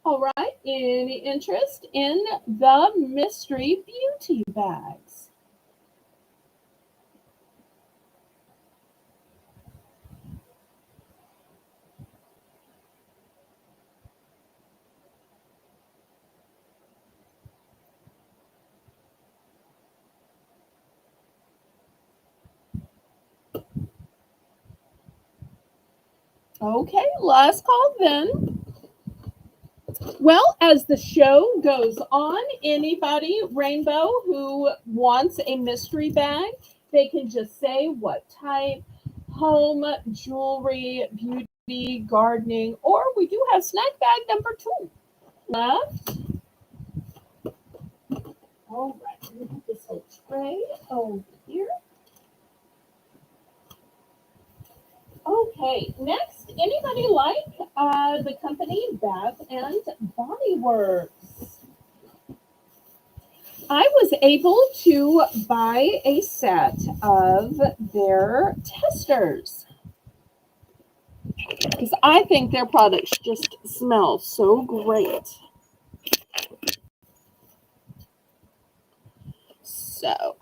All right, any interest in the mystery beauty bags? Okay, last call then. Well, as the show goes on, anybody, Rainbow, who wants a mystery bag, they can just say what type: home, jewelry, beauty, gardening, or we do have snack bag number 2 left. All right, let me put this whole tray over here. Okay, next, anybody like the company Bath and Body Works? I was able to buy a set of their testers because I think their products just smell so great. So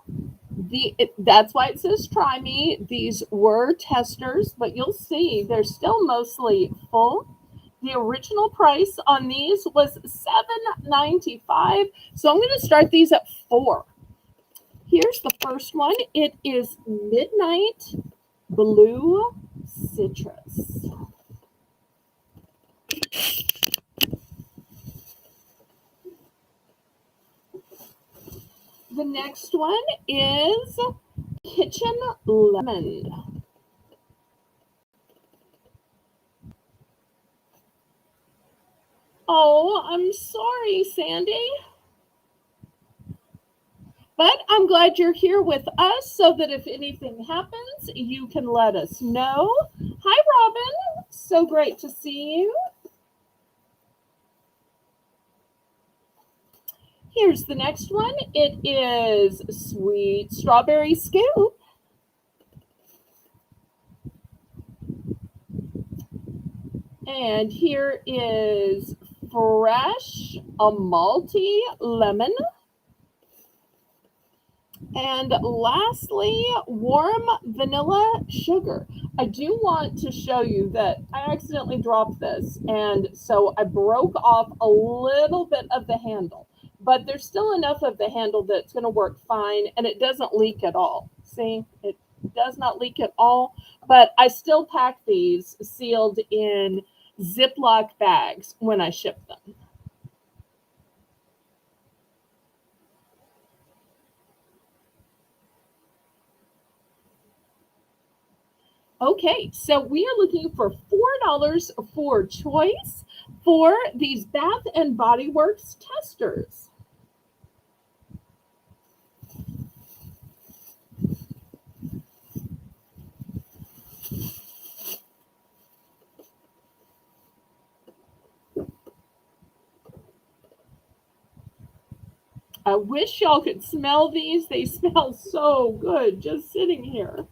that's why it says try me. These were testers, but you'll see they're still mostly full. The original price on these was $7.95. So I'm going to start these at 4. Here's the first one. It is Midnight Blue Citrus. The next one is Kitchen Lemon. Oh, I'm sorry, Sandy. But I'm glad you're here with us so that if anything happens, you can let us know. Hi, Robin. So great to see you. Here's the next one. It is Sweet Strawberry Scoop. And here is Fresh Malty Lemon. And lastly, Warm Vanilla Sugar. I do want to show you that I accidentally dropped this, and so I broke off a little bit of the handle, but there's still enough of the handle that's going to work fine, and it doesn't leak at all. See, it does not leak at all, but I still pack these sealed in Ziploc bags when I ship them. Okay, so we are looking for $4 for choice for these Bath and Body Works testers. I wish y'all could smell these. They smell so good just sitting here.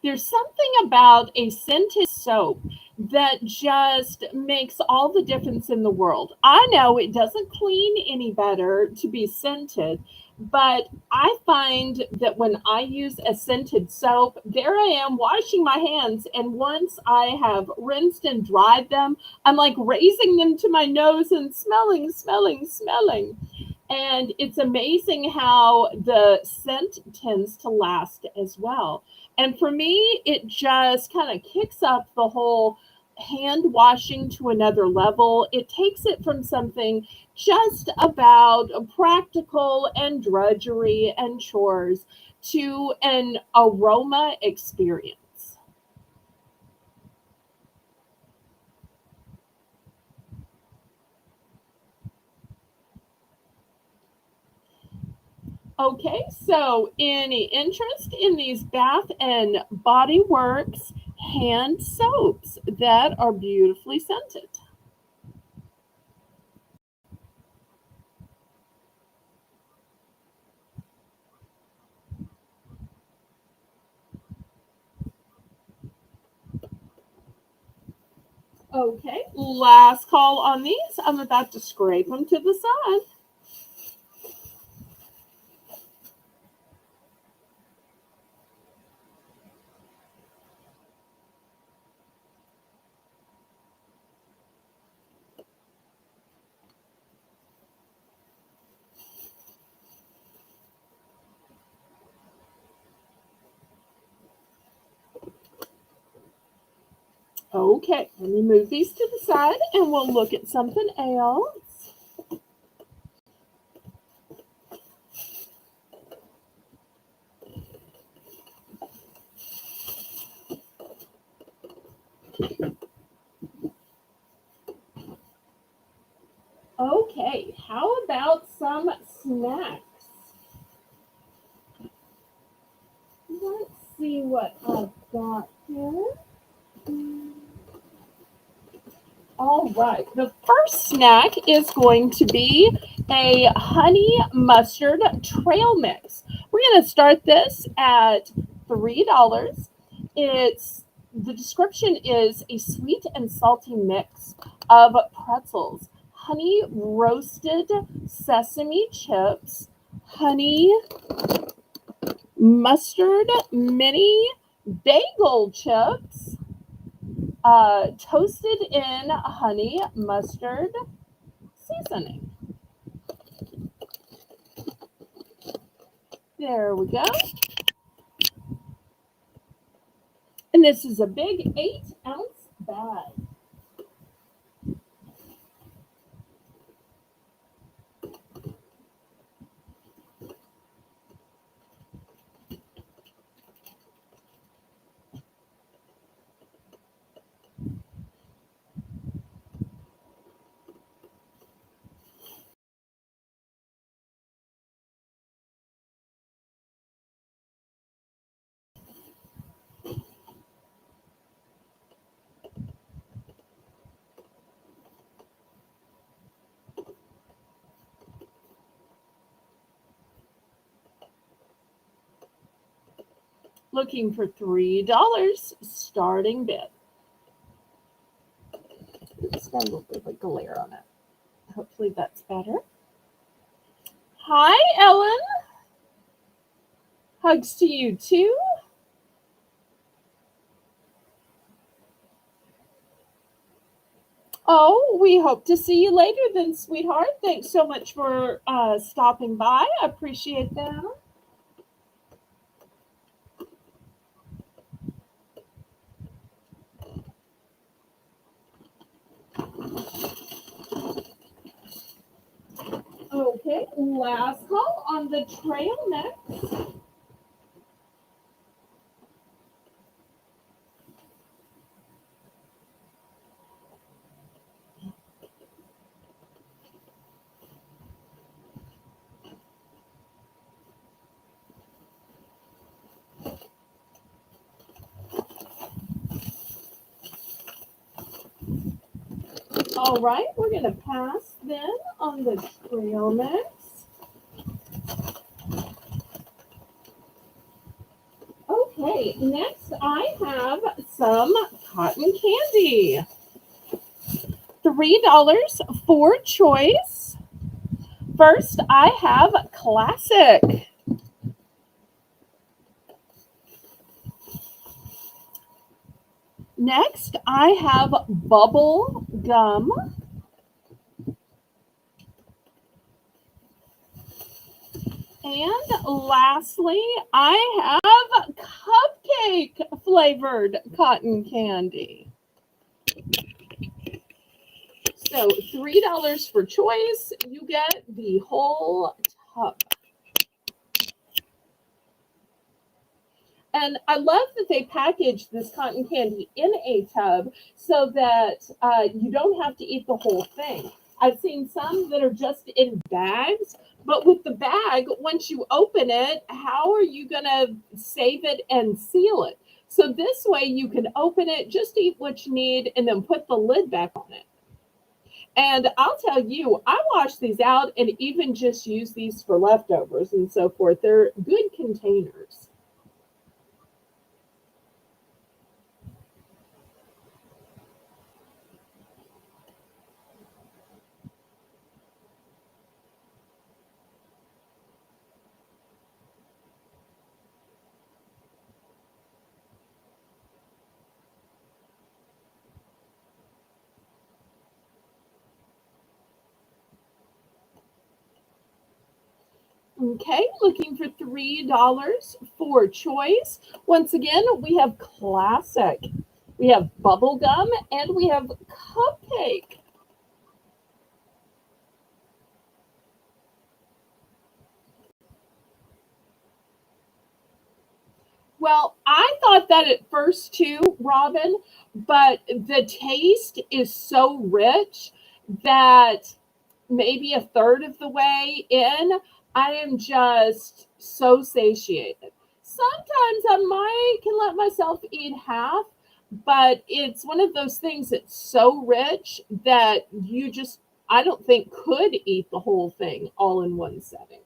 There's something about a scented soap that just makes all the difference in the world. I know it doesn't clean any better to be scented, but I find that when I use a scented soap, there I am washing my hands, and once I have rinsed and dried them, I'm like raising them to my nose and smelling. And it's amazing how the scent tends to last as well. And for me, it just kind of kicks up the whole hand washing to another level. It takes it from something just about practical and drudgery and chores to an aroma experience. Okay, so any interest in these Bath and Body Works hand soaps that are beautifully scented? Okay, last call on these. I'm about to scrape them to the side. Okay, let me move these to the side and we'll look at something else. Okay, how about some snacks? Let's see what I've got here. All right, the first snack is going to be a honey mustard trail mix. We're going to start this at $3. It's the description is a sweet and salty mix of pretzels, honey roasted sesame chips, honey mustard mini bagel chips, toasted in honey mustard seasoning. There we go. And this is a big 8-ounce bag. Looking for $3 starting bid. It's got a little bit of a glare on it. Hopefully that's better. Hi, Ellen. Hugs to you too. Oh, we hope to see you later then, sweetheart. Thanks so much for stopping by. I appreciate that. Okay, last call on the trail mix. All right, we're going to pass then on the trail mix. Okay, next I have some cotton candy. $3 for choice. First, I have classic. Next, I have bubble gum. And lastly, I have cupcake flavored cotton candy. So $3 for choice. You get the whole tub. And I love that they package this cotton candy in a tub so that you don't have to eat the whole thing. I've seen some that are just in bags, but with the bag, once you open it, how are you going to save it and seal it? So this way you can open it, just eat what you need, and then put the lid back on it. And I'll tell you, I wash these out and even just use these for leftovers and so forth. They're good containers. Okay, looking for $3 for choice. Once again, we have classic. We have bubble gum and we have cupcake. Well, I thought that at first too, Robin, but the taste is so rich that maybe a third of the way in, I am just so satiated. Sometimes I might can let myself eat half, but it's one of those things that's so rich that you just, I don't think, could eat the whole thing all in one setting.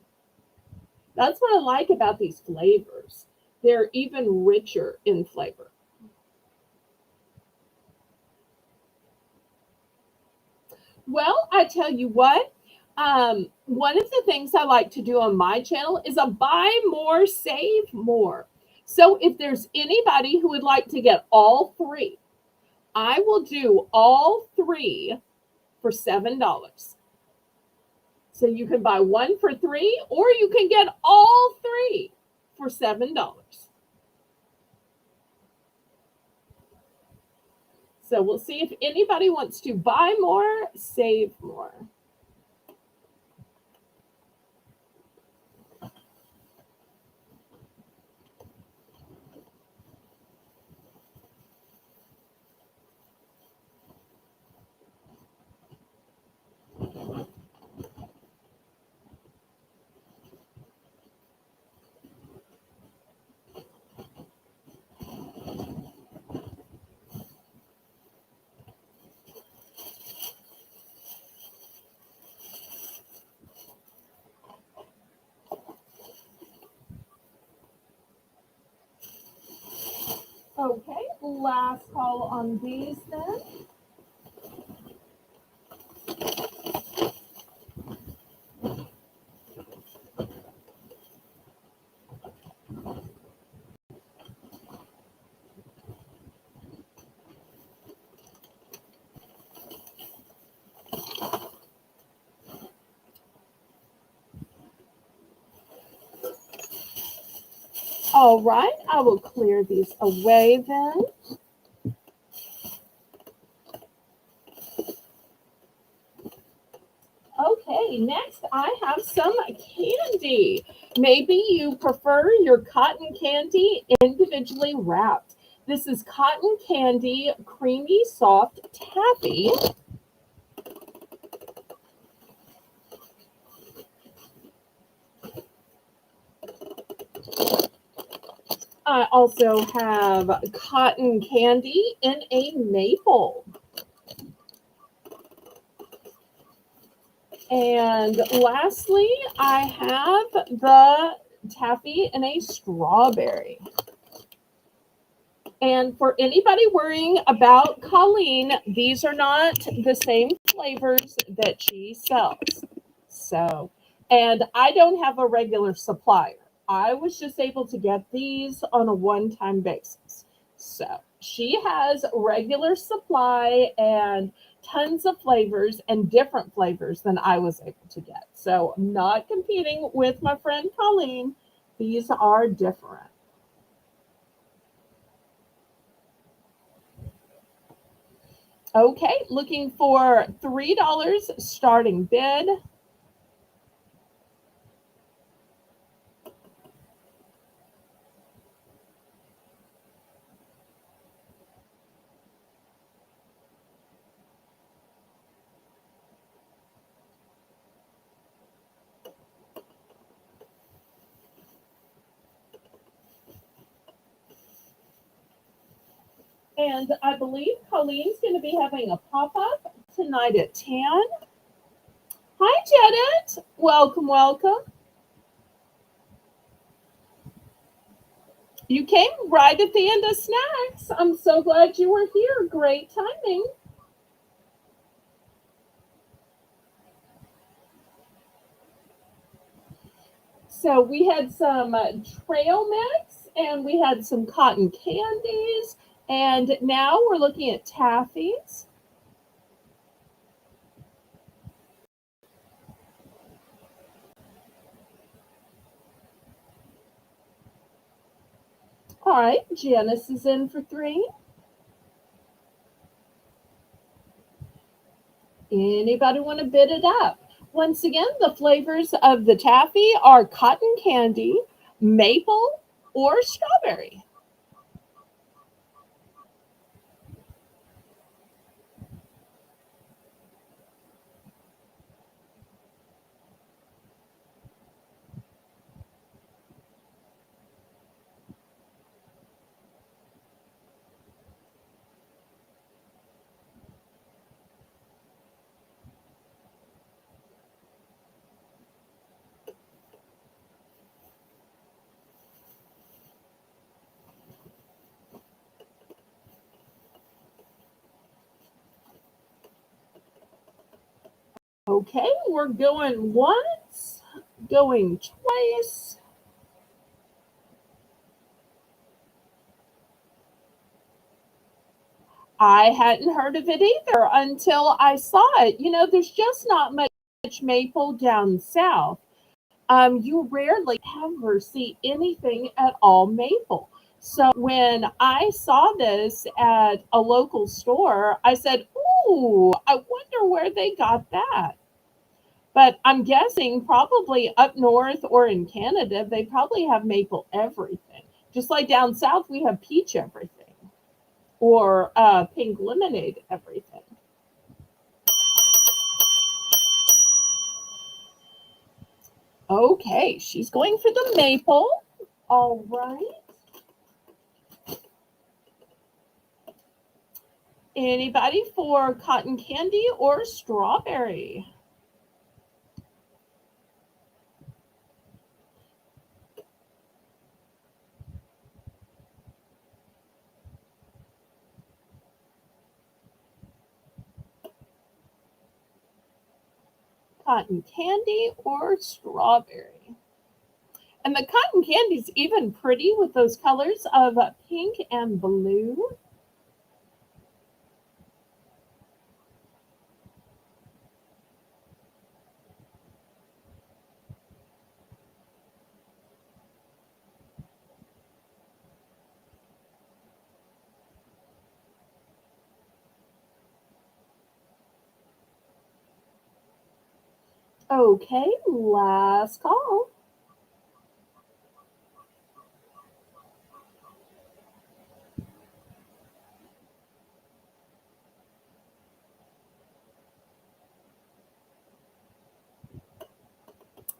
That's what I like about these flavors. They're even richer in flavor. Well, I tell you what, one of the things I like to do on my channel is a buy more, save more. So if there's anybody who would like to get all three, I will do all three for $7. So you can buy one for $3, or you can get all three for $7. So we'll see if anybody wants to buy more, save more. Okay, last call on these then. All right, I will clear these away then. Okay, next I have some candy. Maybe you prefer your cotton candy individually wrapped. This is cotton candy, creamy, soft taffy. I also have cotton candy in a maple. And lastly, I have the taffy in a strawberry. And for anybody worrying about Colleen, these are not the same flavors that she sells. So, and I don't have a regular supplier. I was just able to get these on a one-time basis. So she has regular supply and tons of flavors and different flavors than I was able to get. So I'm not competing with my friend Colleen. These are different. Okay, looking for $3 starting bid. And I believe Colleen's going to be having a pop up tonight at 10. Hi, Janet. Welcome, welcome. You came right at the end of snacks. I'm so glad you were here. Great timing. So we had some trail mix and we had some cotton candies. And now we're looking at taffies. All right, Janice is in for 3. Anybody want to bid it up? Once again, the flavors of the taffy are cotton candy, maple, or strawberry. Okay, we're going once, going twice. I hadn't heard of it either until I saw it. There's just not much maple down south. You rarely ever see anything at all maple. So when I saw this at a local store, I said, "Ooh, I wonder where they got that." But I'm guessing probably up north or in Canada, they probably have maple everything. Just like down south, we have peach everything or pink lemonade everything. Okay, she's going for the maple. All right. Anybody for cotton candy or strawberry? Cotton candy or strawberry? And the cotton candy's even pretty with those colors of pink and blue. Okay, last call.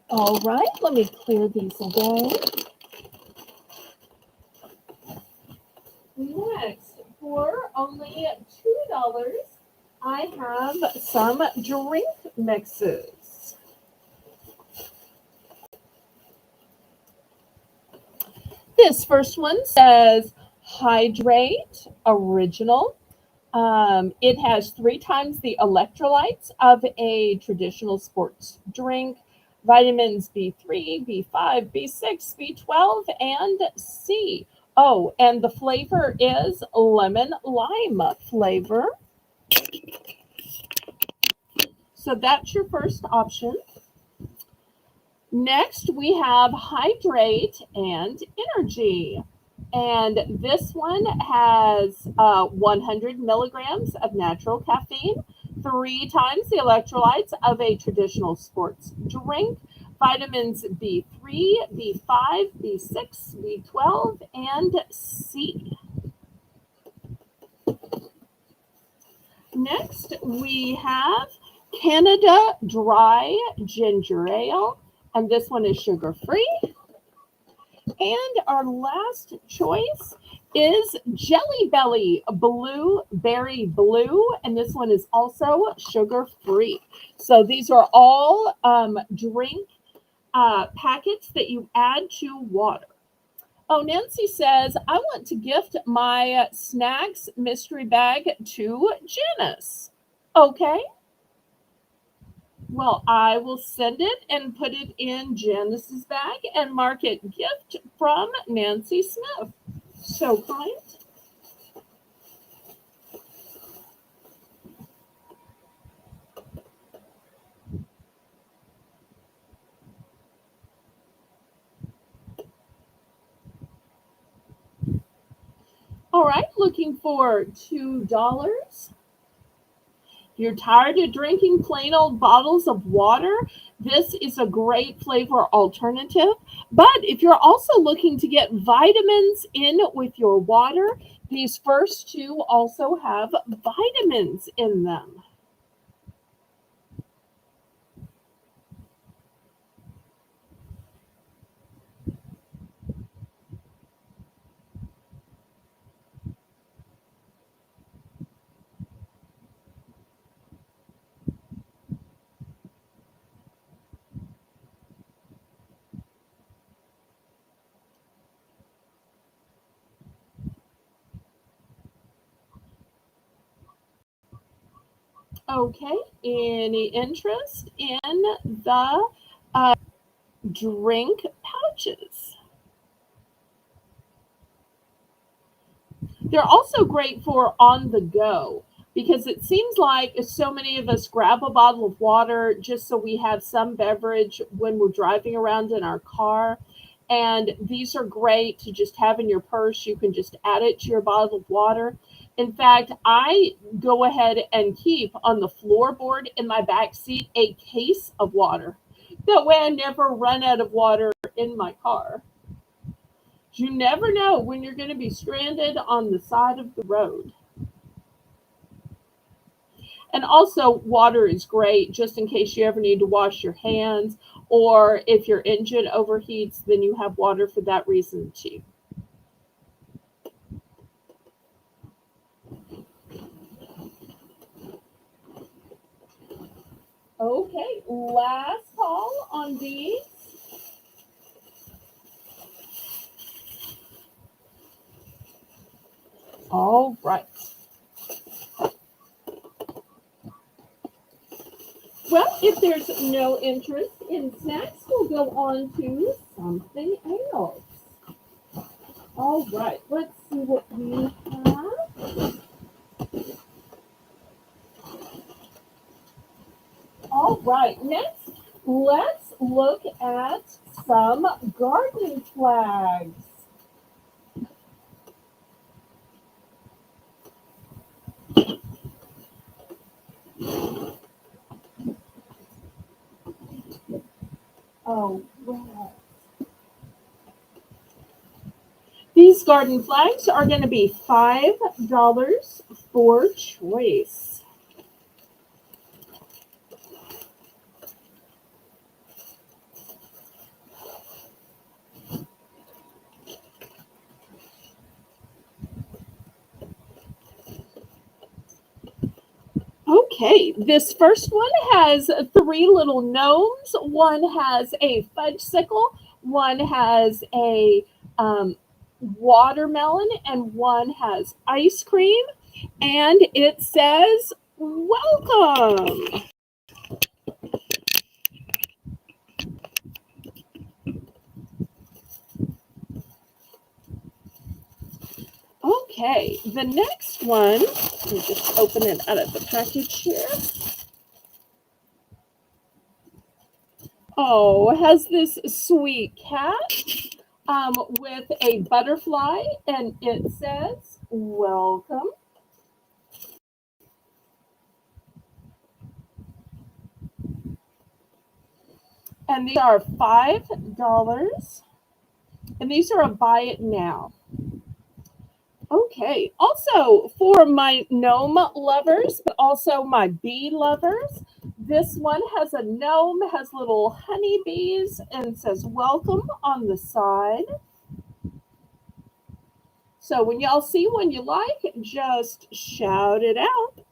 All right, let me clear these away. Next, for only $2, I have some drink mixes. This first one says Hydrate Original. It has 3 times the electrolytes of a traditional sports drink, vitamins B3, B5, B6, B12, and C. Oh, and the flavor is lemon lime flavor. So that's your first option. Next, we have Hydrate and Energy. And this one has 100 milligrams of natural caffeine, 3 times the electrolytes of a traditional sports drink, vitamins B3, B5, B6, B12, and C. Next, we have Canada Dry Ginger Ale, and this one is sugar-free. And our last choice is Jelly Belly Blueberry Blue, and this one is also sugar-free. So these are all drink packets that you add to water. Oh, Nancy says, I want to gift my snacks mystery bag to Janice. Okay. Well, I will send it and put it in Janice's bag and mark it gift from Nancy Smith. So kind. All right, looking for $2. You're tired of drinking plain old bottles of water? This is a great flavor alternative. But if you're also looking to get vitamins in with your water, these first two also have vitamins in them. Okay, any interest in the drink pouches? They're also great for on the go because it seems like so many of us grab a bottle of water just so we have some beverage when we're driving around in our car. And these are great to just have in your purse. You can just add it to your bottle of water. In fact, I go ahead and keep on the floorboard in my back seat a case of water. That way I never run out of water in my car. You never know when you're going to be stranded on the side of the road. And also, water is great just in case you ever need to wash your hands, or if your engine overheats, then you have water for that reason too. Okay, last call on these. All right. Well, if there's no interest in snacks, we'll go on to something else. All right, let's see what we have. All right, next, let's look at some garden flags. Oh, wow. These garden flags are going to be $5 for choice. Okay, this first one has 3 little gnomes. One has a fudgesicle, one has a watermelon, and one has ice cream. And it says, welcome. Okay, the next one, let me just open it out of the package here. Oh, it has this sweet cat with a butterfly, and it says, welcome. And these are $5. And these are a buy it now. Okay, also for my gnome lovers, but also my bee lovers, this one has a gnome, has little honeybees, and says welcome on the side. So when y'all see one you like, just shout it out.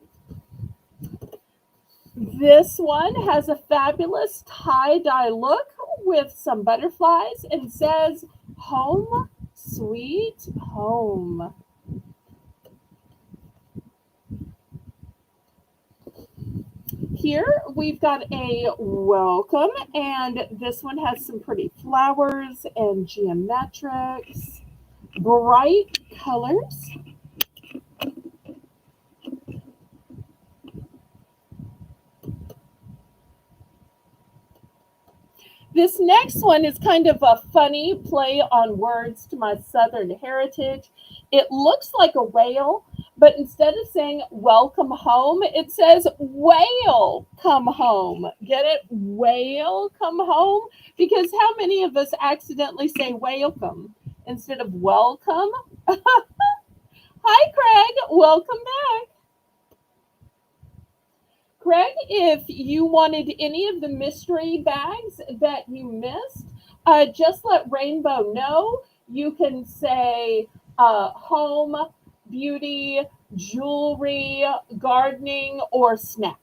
This one has a fabulous tie-dye look with some butterflies and says home sweet home. Here we've got a welcome, and this one has some pretty flowers and geometrics, bright colors. This next one is kind of a funny play on words to my Southern heritage. It looks like a whale, but instead of saying welcome home, it says whale come home. Get it? Whale come home? Because how many of us accidentally say welcome instead of welcome? Hi, Craig. Welcome back. Craig, if you wanted any of the mystery bags that you missed, just let Rainbow know. You can say home, beauty, jewelry, gardening, or snack.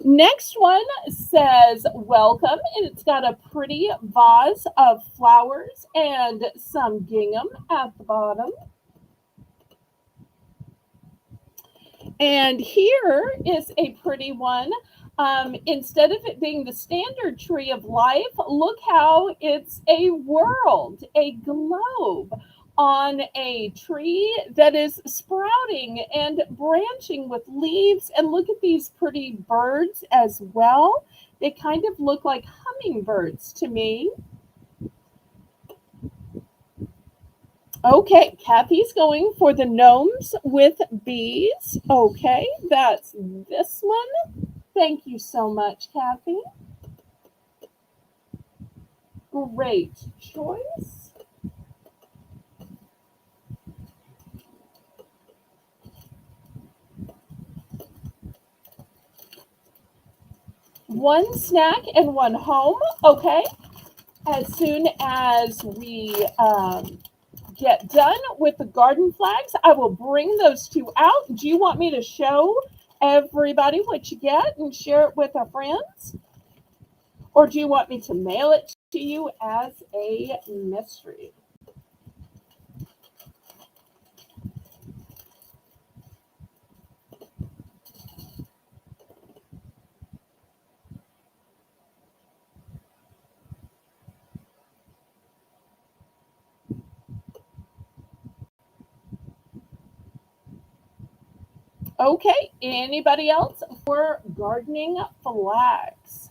Next one says welcome, and it's got a pretty vase of flowers and some gingham at the bottom. And here is a pretty one. Instead of it being the standard tree of life, look how it's a world, a globe on a tree that is sprouting and branching with leaves. And look at these pretty birds as well. They kind of look like hummingbirds to me. Okay, Kathy's going for the gnomes with bees. Okay, that's this one. Thank you so much, Kathy. Great choice. One snack and one home. Okay, as soon as we get done with the garden flags, I will bring those two out. Do you want me to show everybody what you get and share it with our friends? Or do you want me to mail it to you as a mystery? Okay, anybody else for gardening flags?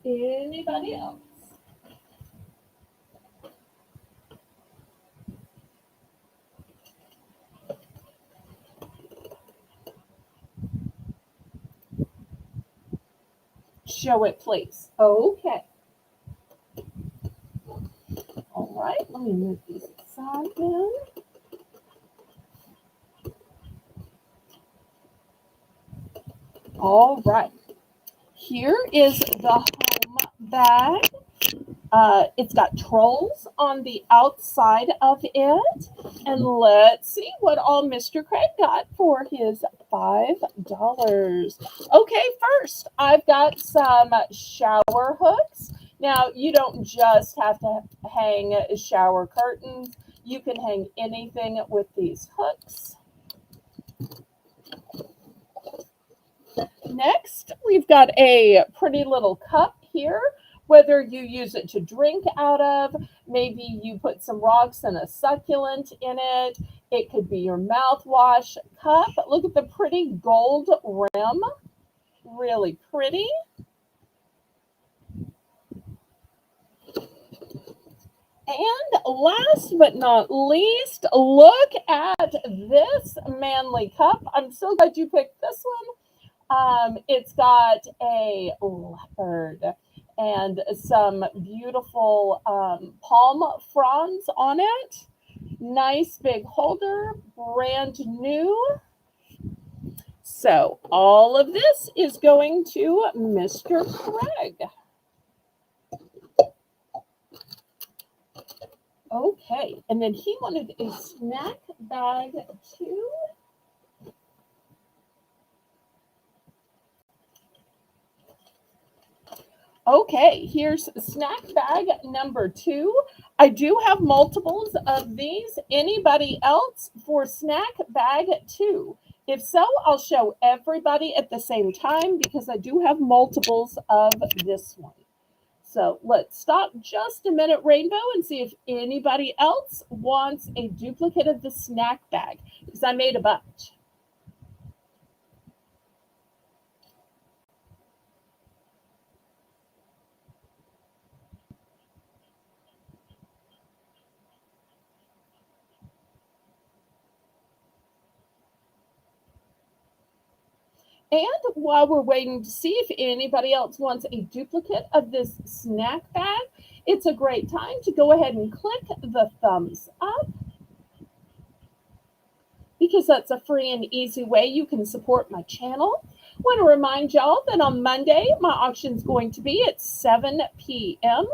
Anybody else? Show it, please. Okay. All right, let me move these aside then. All right. Here is the home bag. It's got trolls on the outside of it. And let's see what all Mr. Craig got for his $5. Okay, first, I've got some shower hooks. Now, you don't just have to hang shower curtains. You can hang anything with these hooks. Next, we've got a pretty little cup here. Whether you use it to drink out of, maybe you put some rocks and a succulent in it. It could be your mouthwash cup. Look at the pretty gold rim. Really pretty. And last but not least, look at this manly cup. I'm so glad you picked this one. It's got a leopard and some beautiful palm fronds on it. Nice big holder, brand new. So all of this is going to Mr. Craig. Okay, and then he wanted a snack bag too. Okay, here's snack bag number 2. I do have multiples of these. Anybody else for snack bag 2? If so, I'll show everybody at the same time because I do have multiples of this one. So let's stop just a minute, Rainbow, and see if anybody else wants a duplicate of the snack bag because I made a bunch. And while we're waiting to see if anybody else wants a duplicate of this snack bag, it's a great time to go ahead and click the thumbs up because that's a free and easy way you can support my channel. I want to remind y'all that on Monday, my auction is going to be at 7 p.m.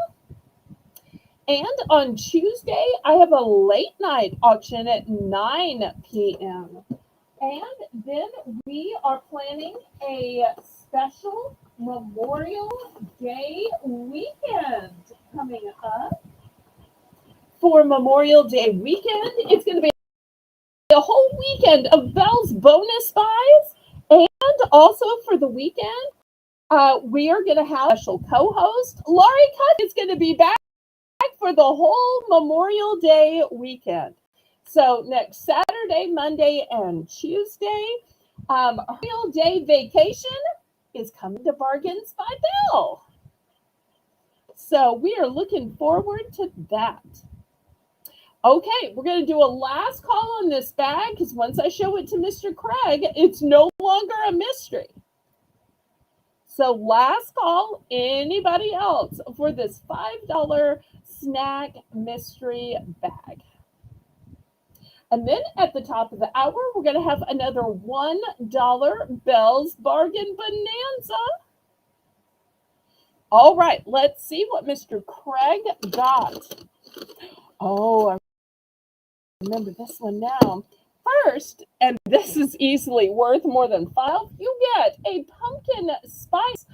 And on Tuesday, I have a late night auction at 9 p.m. And then we are planning a special Memorial Day weekend coming up. For Memorial Day weekend, it's going to be a whole weekend of Belle's bonus buys. And also for the weekend, we are going to have a special co-host. Laurie Cutt is going to be back for the whole Memorial Day weekend. So next Saturday, Monday, and Tuesday, Memorial Day vacation is coming to Bargains by Belle. So we are looking forward to that. Okay, we're going to do a last call on this bag because once I show it to Mr. Craig, it's no longer a mystery. So last call, anybody else for this $5 snack mystery bag. And then at the top of the hour, we're going to have another $1 Belle's Bargain Bonanza. All right, let's see what Mr. Craig got. Oh, I remember this one now. First, and this is easily worth more than $5, you get a pumpkin spice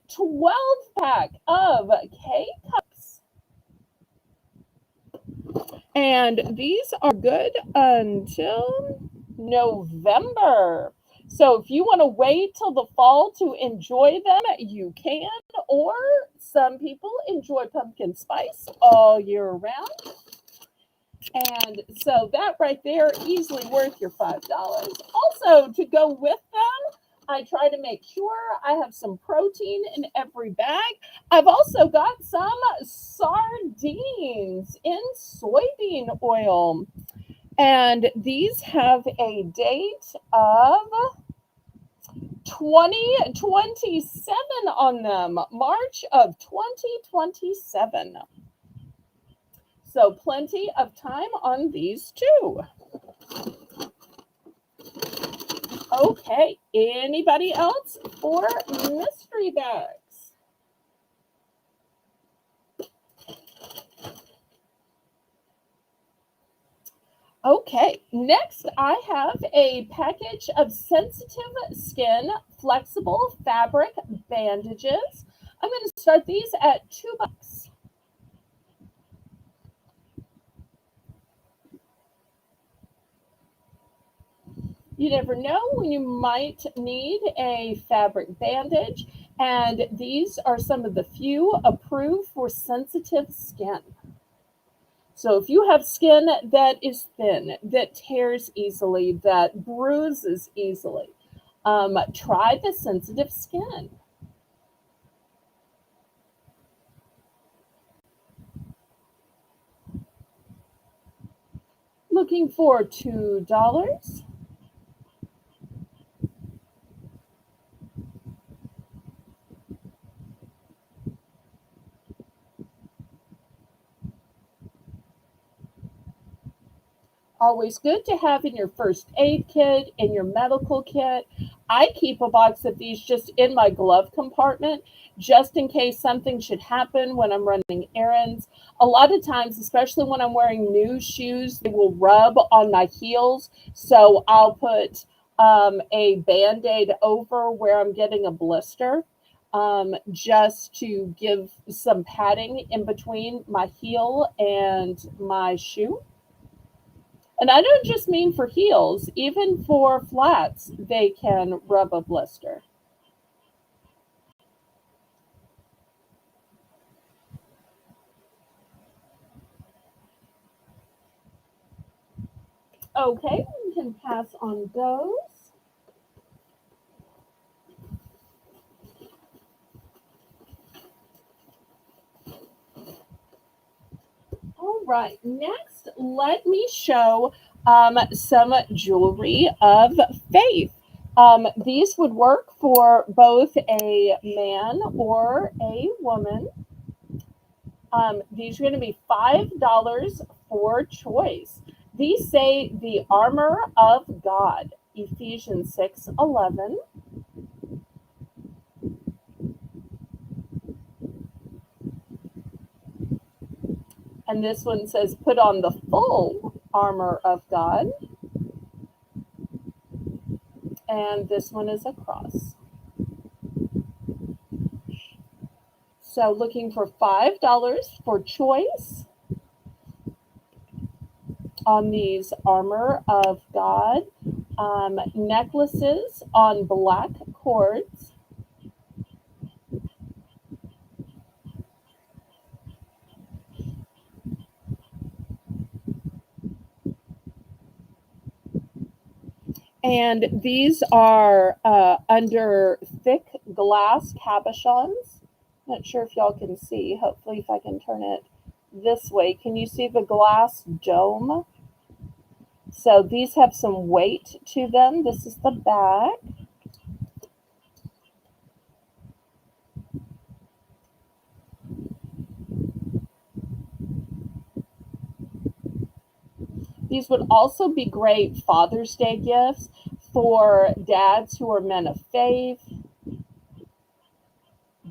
12-pack of K-Cups. And these are good until November. So if you want to wait till the fall to enjoy them, you can. Or some people enjoy pumpkin spice all year round. And so that right there, easily worth your $5. Also, to go with them, I try to make sure I have some protein in every bag. I've also got some sardines in soybean oil. And these have a date of 2027 on them, March of 2027. So plenty of time on these too. Okay, anybody else for mystery bags? Okay, next I have a package of sensitive skin flexible fabric bandages. I'm going to start these at $2. You never know when you might need a fabric bandage, and these are some of the few approved for sensitive skin. So if you have skin that is thin, that tears easily, that bruises easily, try the sensitive skin. Looking for $2. Always good to have in your first aid kit, in your medical kit. I keep a box of these just in my glove compartment, just in case something should happen when I'm running errands. A lot of times, especially when I'm wearing new shoes, they will rub on my heels. So I'll put a band aid over where I'm getting a blister, just to give some padding in between my heel and my shoe. And I don't just mean for heels, even for flats, they can rub a blister. Okay, we can pass on those. All right, next, let me show some jewelry of faith. These would work for both a man or a woman. These are going to be $5 for choice. These say the armor of God, Ephesians 6:11. And this one says, put on the full armor of God. And this one is a cross. So looking for $5 for choice on these armor of God necklaces on black cords. And these are under thick glass cabochons. Not sure if y'all can see. Hopefully, if I can turn it this way. Can you see the glass dome? So these have some weight to them. This is the back. These would also be great Father's Day gifts for dads who are men of faith,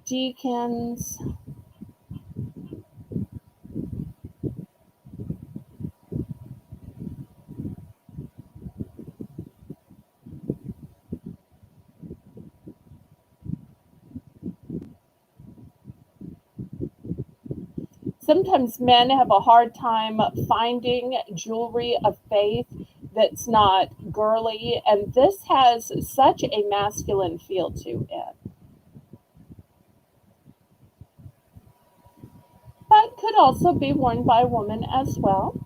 deacons. Sometimes men have a hard time finding jewelry of faith that's not girly, and this has such a masculine feel to it, but could also be worn by a woman as well.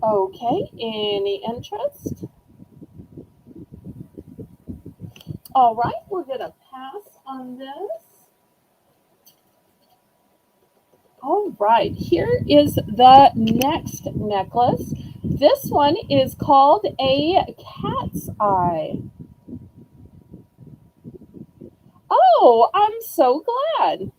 Okay, any interest? All right, we're going to pass on this. All right, here is the next necklace. This one is called a cat's eye. Oh, I'm so glad.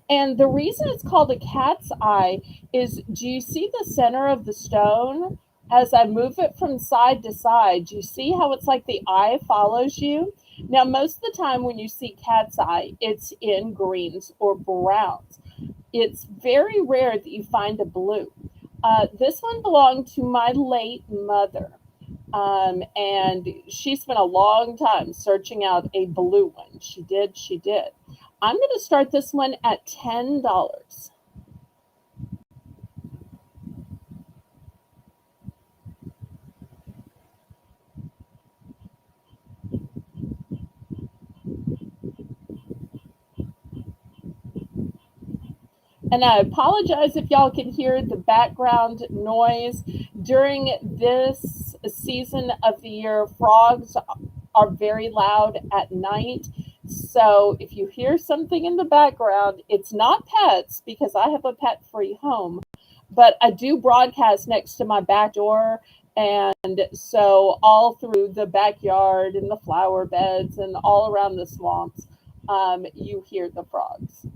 And the reason it's called a cat's eye is, do you see the center of the stone? As I move it from side to side, do you see how it's like the eye follows you? Now, most of the time when you see cat's eye, it's in greens or browns. It's very rare that you find a blue. This one belonged to my late mother. And she spent a long time searching out a blue one. She did, she did. I'm going to start this one at $10. And I apologize if y'all can hear the background noise. During this season of the year, frogs are very loud at night. So if you hear something in the background, it's not pets because I have a pet free home, but I do broadcast next to my back door. And so all through the backyard and the flower beds and all around the swamps, you hear the frogs.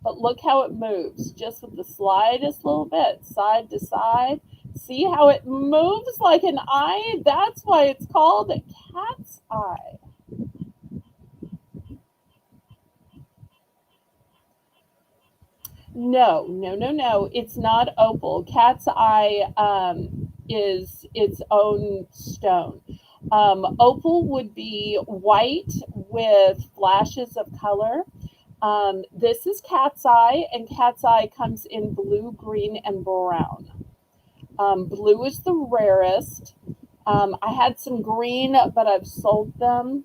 But look how it moves, just with the slightest little bit, side to side. See how it moves like an eye? That's why it's called a cat's eye. No, no, no, no. It's not opal. Cat's eye is its own stone. Opal would be white with flashes of color. This is cat's eye, and cat's eye comes in blue, green, and brown. Blue is the rarest. I had some green, but I've sold them.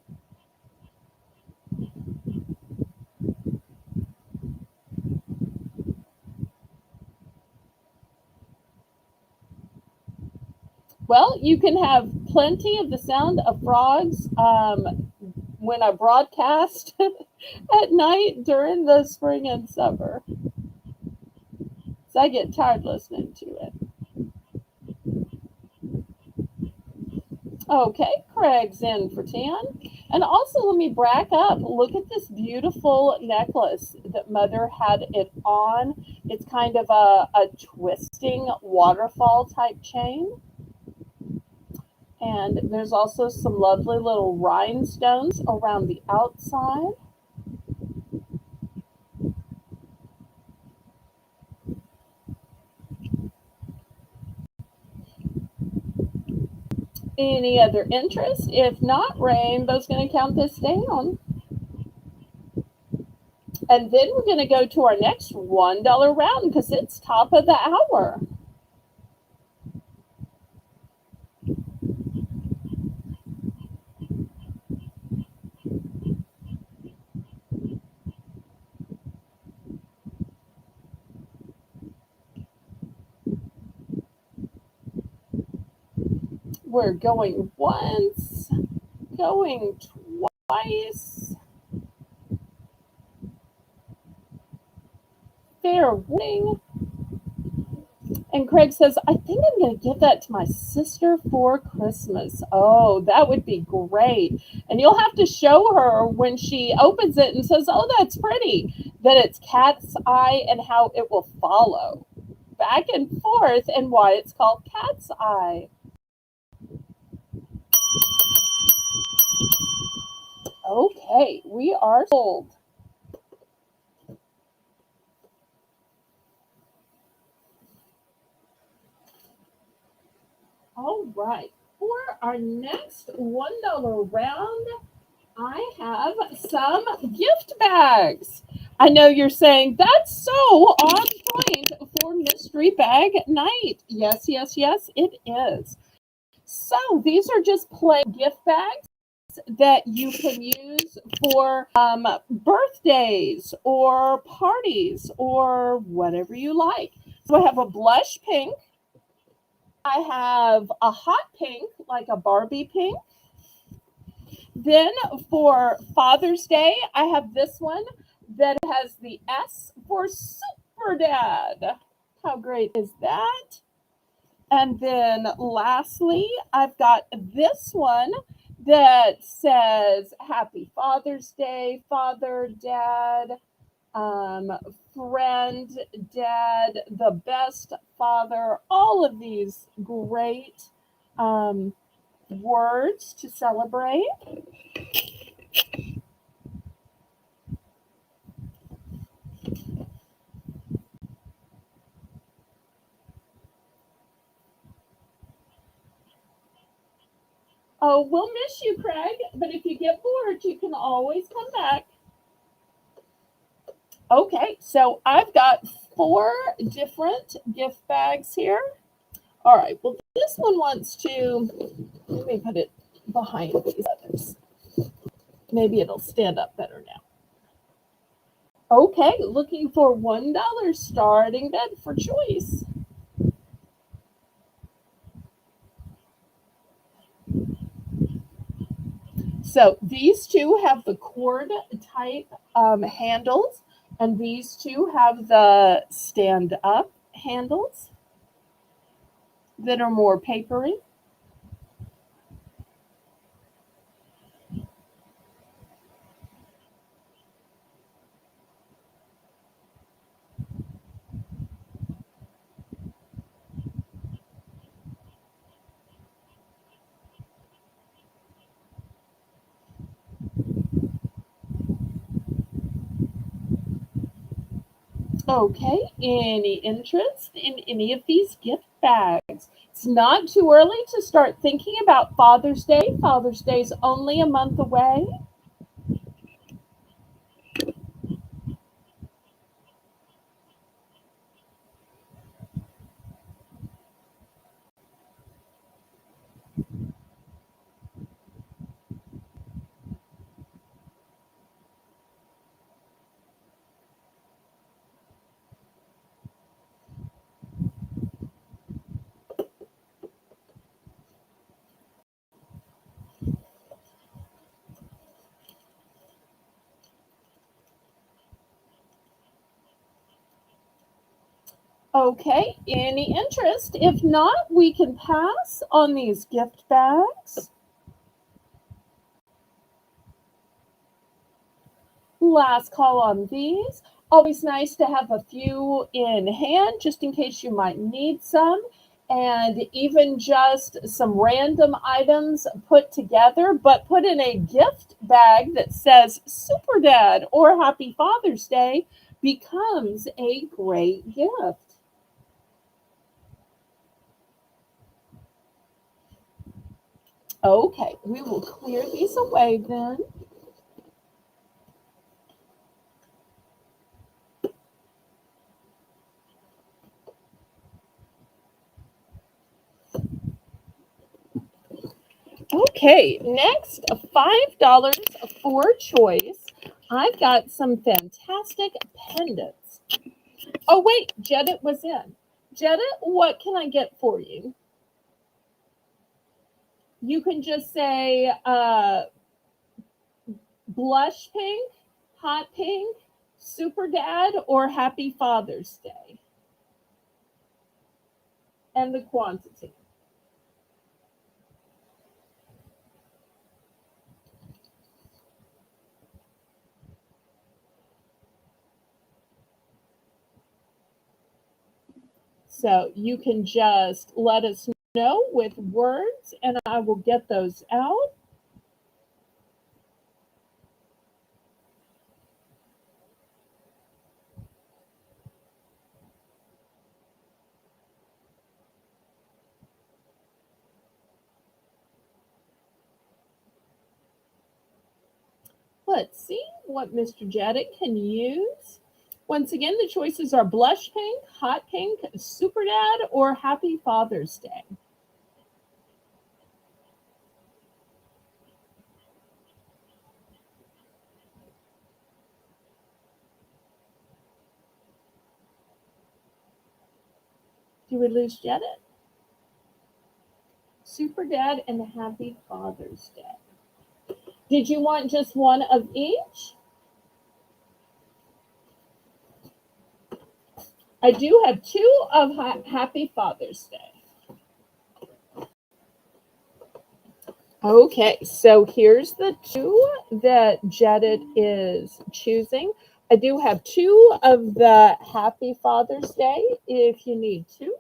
Well, you can have plenty of the sound of frogs when I broadcast at night during the spring and summer. So I get tired listening to it. Okay, Craig's in for 10. And also, let me back up. Look at this beautiful necklace that Mother had it on. It's kind of a twisting waterfall type chain. And there's also some lovely little rhinestones around the outside. Any other interest? If not, Rainbow's going to count this down. And then we're going to go to our next $1 round because it's top of the hour. We're going once, going twice. Fair warning. And Craig says, I think I'm going to give that to my sister for Christmas. Oh, that would be great. And you'll have to show her when she opens it and says, oh, that's pretty, that it's cat's eye and how it will follow back and forth and why it's called cat's eye. Okay, we are sold. All right, for our next $1 round, I have some gift bags. I know you're saying that's so on point for Mystery Bag Night. Yes, yes, yes, it is. So these are just plain gift bags that you can use for birthdays or parties or whatever you like. So I have a blush pink. I have a hot pink, like a Barbie pink. Then for Father's Day, I have this one that has the S for Super Dad. How great is that? And then lastly, I've got this one that says Happy Father's Day, Father, Dad, friend, Dad, the best father, all of these great words to celebrate. Oh, we'll miss you, Craig, but if you get bored, you can always come back. Okay, so I've got 4 different gift bags here. All right, well, this one wants to, let me put it behind these others. Maybe it'll stand up better now. Okay, looking for $1 starting bed for choice. So these two have the cord type handles, and these two have the stand up handles that are more papery. Okay, any interest in any of these gift bags? It's not too early to start thinking about Father's Day. Father's Day's only a month away. Okay, any interest? If not, we can pass on these gift bags. Last call on these. Always nice to have a few in hand just in case you might need some. And even just some random items put together, but put in a gift bag that says Super Dad or Happy Father's Day becomes a great gift. Okay, we will clear these away then. Okay, next, $5 for choice. I've got some fantastic pendants. Oh, wait, Jedit was in. Jedit, what can I get for you? You can just say blush pink, hot pink, super dad, or happy Father's Day. And the quantity. So you can just let us know with words, and I will get those out. Let's see what Mr. Jedit can use. Once again, the choices are blush pink, hot pink, super dad, or happy Father's Day. Do we lose Jedit? Super dad and happy Father's Day. Did you want just one of each? I do have 2 of happy Father's Day. Okay, so here's the 2 that Jedit is choosing. I do have 2 of the happy Father's Day if you need 2.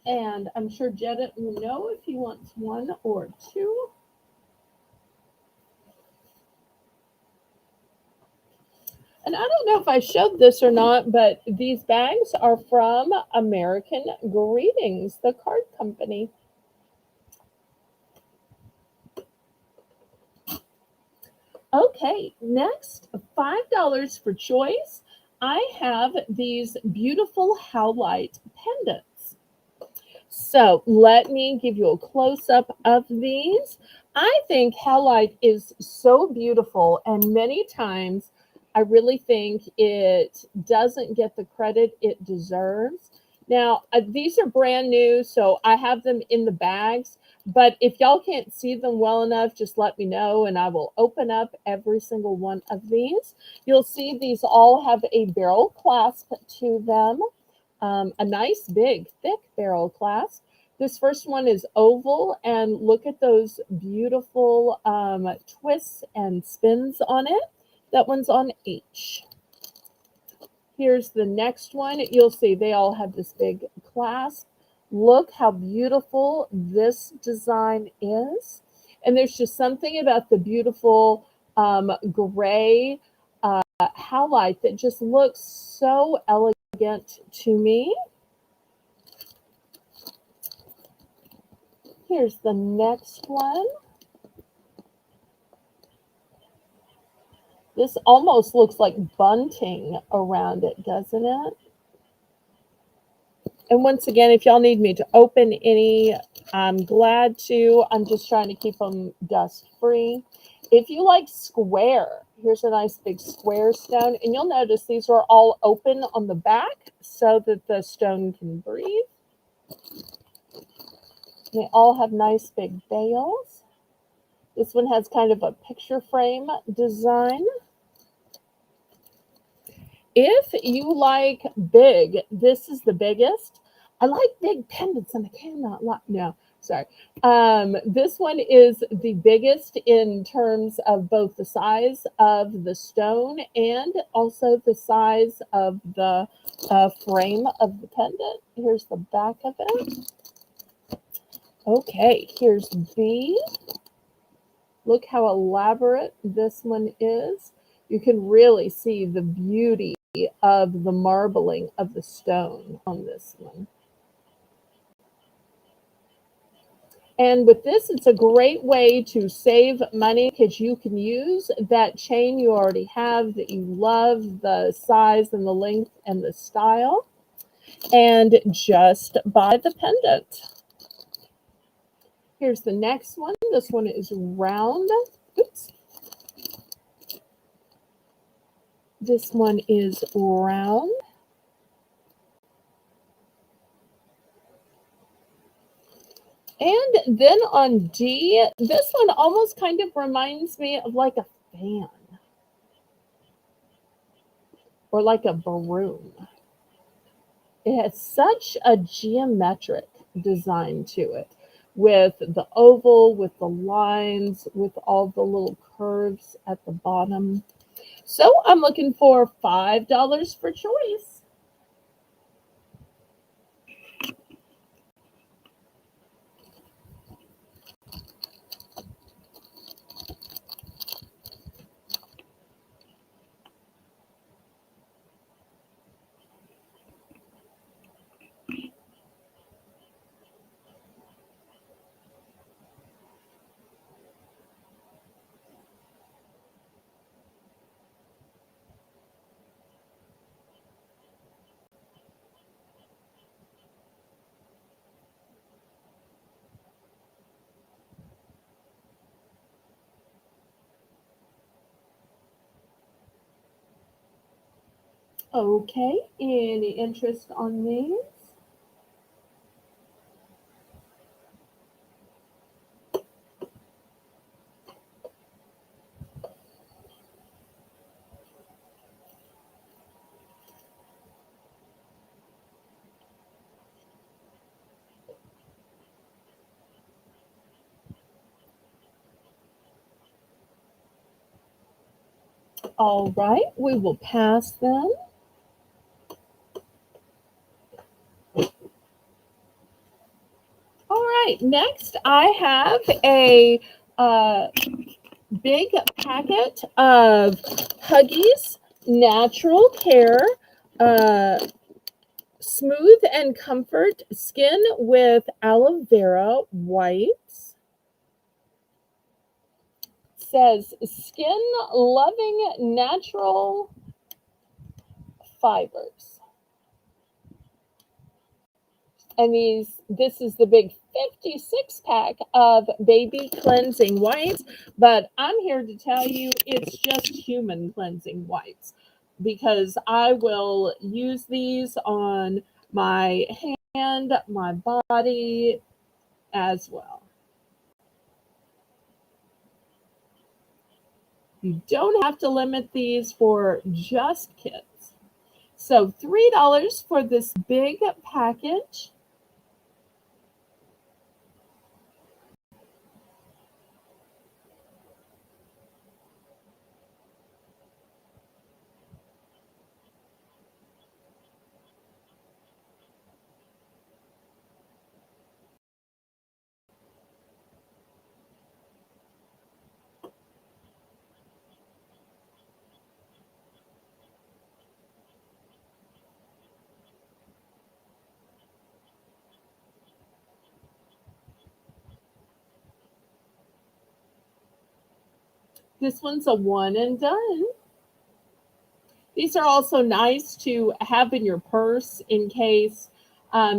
And I'm sure Jedit will know if he wants 1 or 2. And I don't know if I showed this or not, but these bags are from American Greetings, the card company. Okay, next, $5 for choice. I have these beautiful howlite pendants. So let me give you a close up of these. I think howlite is so beautiful, and many times I really think it doesn't get the credit it deserves. Now, these are brand new, so I have them in the bags. But if y'all can't see them well enough, just let me know and I will open up every single one of these. You'll see these all have a barrel clasp to them, a nice big thick barrel clasp. This first one is oval, and look at those beautiful twists and spins on it. That one's on H. Here's the next one. You'll see they all have this big clasp. Look how beautiful this design is. And there's just something about the beautiful gray howlite that just looks so elegant to me. Here's the next one. This almost looks like bunting around it, doesn't it? And once again, if y'all need me to open any, I'm glad to. I'm just trying to keep them dust free. If you like square, here's a nice big square stone. And you'll notice these are all open on the back so that the stone can breathe. They all have nice big bails. This one has kind of a picture frame design. If you like big, this is the biggest. I like big pendants and I cannot like, no, sorry. This one is the biggest in terms of both the size of the stone and also the size of the frame of the pendant. Here's the back of it. Okay, here's B. Look how elaborate this one is. You can really see the beauty of the marbling of the stone on this one. And with this, it's a great way to save money because you can use that chain you already have that you love, the size and the length and the style, and just buy the pendant. Here's the next one. This one is round. Oops. This one is round. And then on D, this one almost kind of reminds me of like a fan or like a broom. It has such a geometric design to it, with the oval, with the lines, with all the little curves at the bottom. So I'm looking for $5 for choice. Okay, any interest on these? All right, we will pass them. All right, next I have a big packet of Huggies natural care, uh, smooth and comfort skin with aloe vera wipes. Says skin loving natural fibers. And this is the big 56 pack of baby cleansing wipes, but I'm here to tell you it's just human cleansing wipes because I will use these on my hand, my body as well. You don't have to limit these for just kids. So $3 for this big package. This one's a one and done. These are also nice to have in your purse in case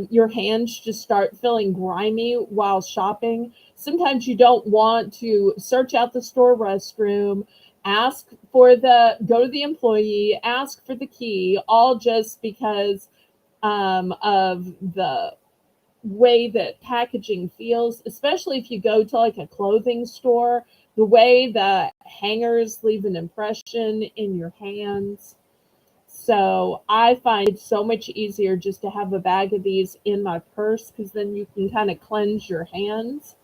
your hands just start feeling grimy while shopping. Sometimes you don't want to search out the store restroom, go to the employee, ask for the key, all just because of the way that packaging feels, especially if you go to like a clothing store, the way the hangers leave an impression in your hands. So I find it so much easier just to have a bag of these in my purse because then you can kind of cleanse your hands.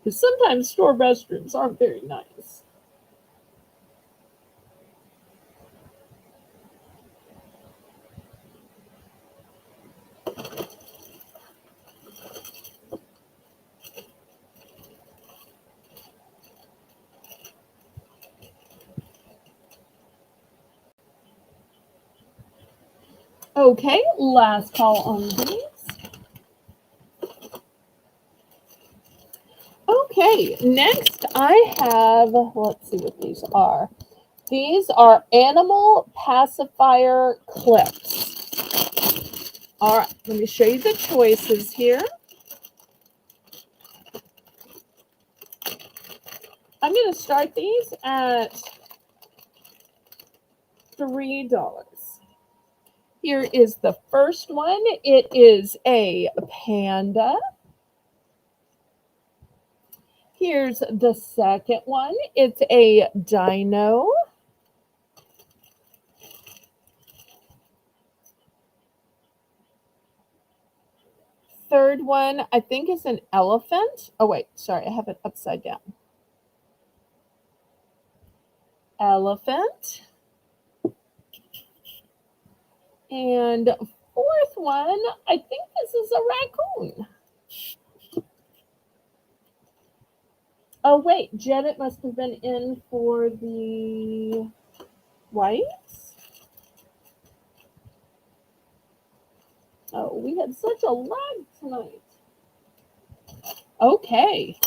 Because sometimes store restrooms aren't very nice. Okay, last call on these. Okay, next I have, let's see what these are. These are animal pacifier clips. All right, let me show you the choices here. I'm going to start these at $3. Here is the first one. It is a panda. Here's the second one. It's a dino. Third one, I think, is an elephant. Oh, wait, sorry, I have it upside down. Elephant. And fourth one, I think this is a raccoon. Oh, wait, Janet must have been in for the whites. Oh, we had such a lag tonight. Okay.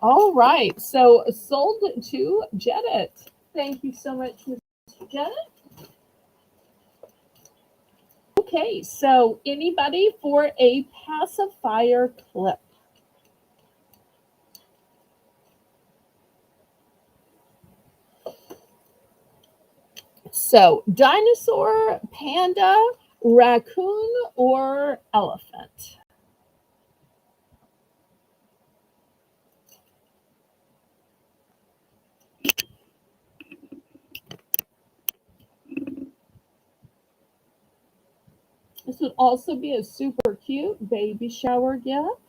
All right. So sold to Janet. Thank you so much, Ms. Janet. Okay, so anybody for a pacifier clip? So dinosaur, panda, raccoon, or elephant? This would also be a super cute baby shower gift.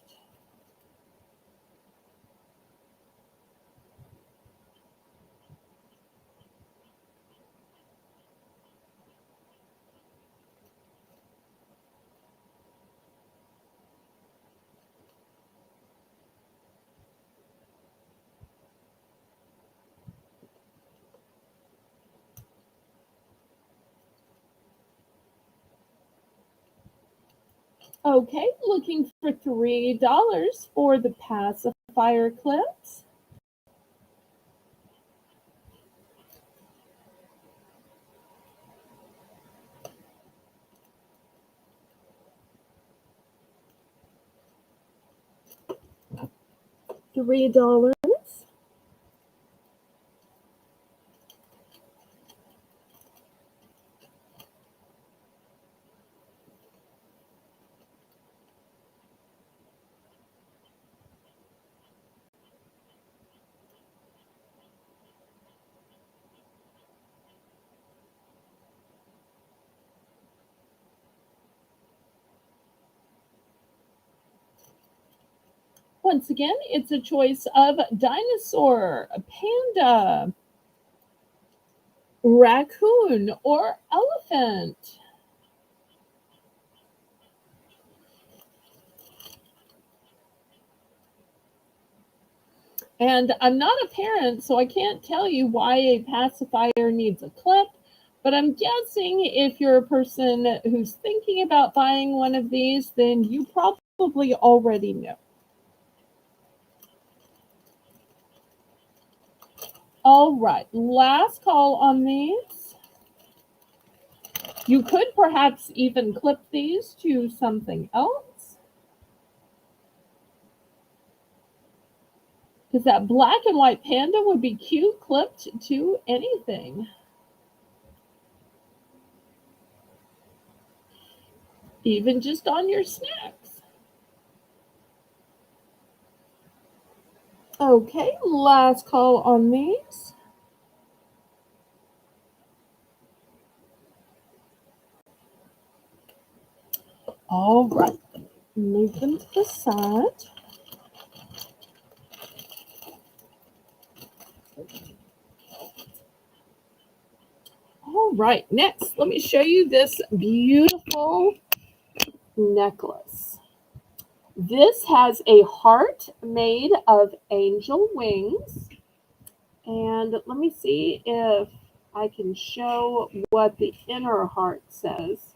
Okay, looking for $3 for the pacifier clips. $3. Once again, it's a choice of dinosaur, panda, raccoon, or elephant. And I'm not a parent, so I can't tell you why a pacifier needs a clip, but I'm guessing if you're a person who's thinking about buying one of these, then you probably already know. All right, last call on these. You could perhaps even clip these to something else, because that black and white panda would be cute clipped to anything. Even just on your snacks. Okay, last call on these. All right, move them to the side. All right, next, let me show you this beautiful necklace. This has a heart made of angel wings. And let me see if I can show what the inner heart says.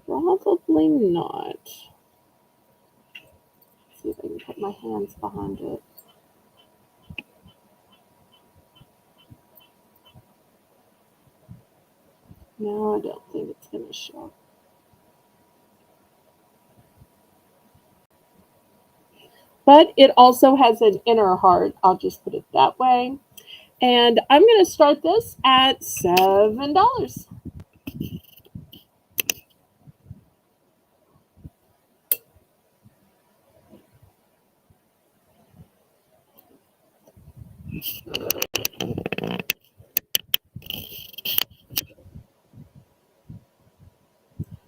Probably not. Let's see if I can put my hands behind it. No, I don't think it's going to show. But it also has an inner heart. I'll just put it that way. And I'm going to start this at $7.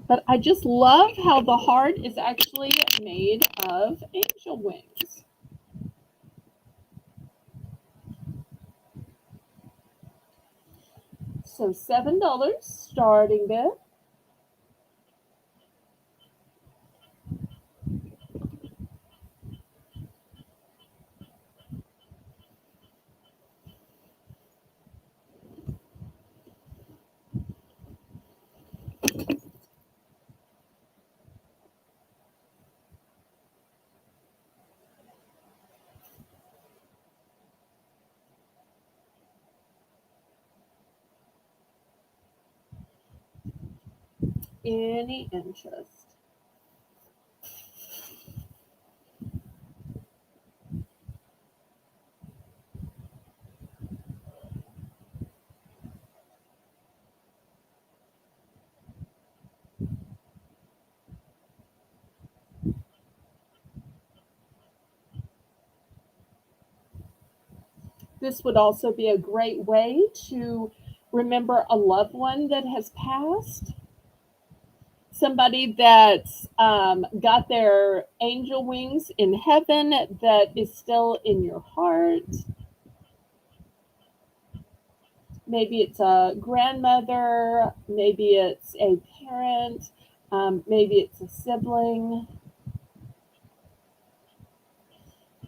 But I just love how the heart is actually made of angel wings. So $7 starting bid. Any interest? This would also be a great way to remember a loved one that has passed. Somebody that's got their angel wings in heaven that is still in your heart. Maybe it's a grandmother, maybe it's a parent, maybe it's a sibling.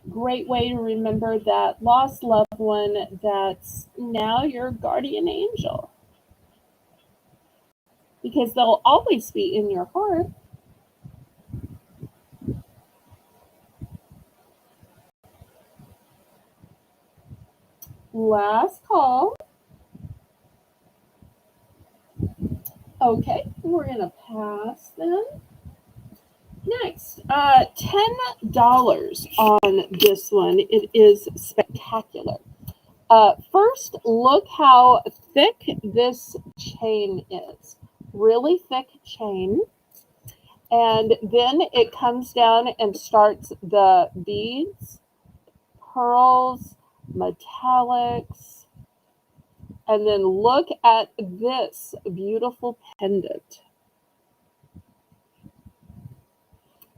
Great way to remember that lost loved one that's now your guardian angel. because they'll always be in your heart. Last call. Okay, we're gonna pass then. Next, $10 on this one. It is spectacular. First, look how thick this chain is. Really thick chain. And then it comes down and starts the beads, pearls, metallics. And then look at this beautiful pendant.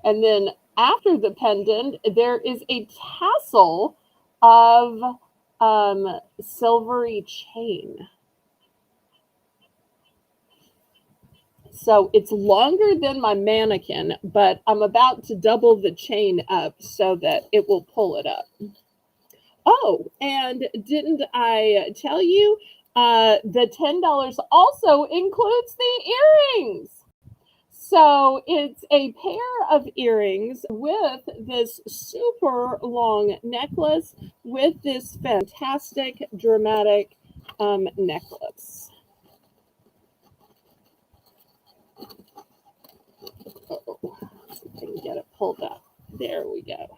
And then after the pendant, there is a tassel of silvery chain. So it's longer than my mannequin, but I'm about to double the chain up so that it will pull it up. Oh, and didn't I tell you the $10 also includes the earrings? So it's a pair of earrings with this super long necklace with this fantastic dramatic necklace. Oh, see if I can get it pulled up. There we go.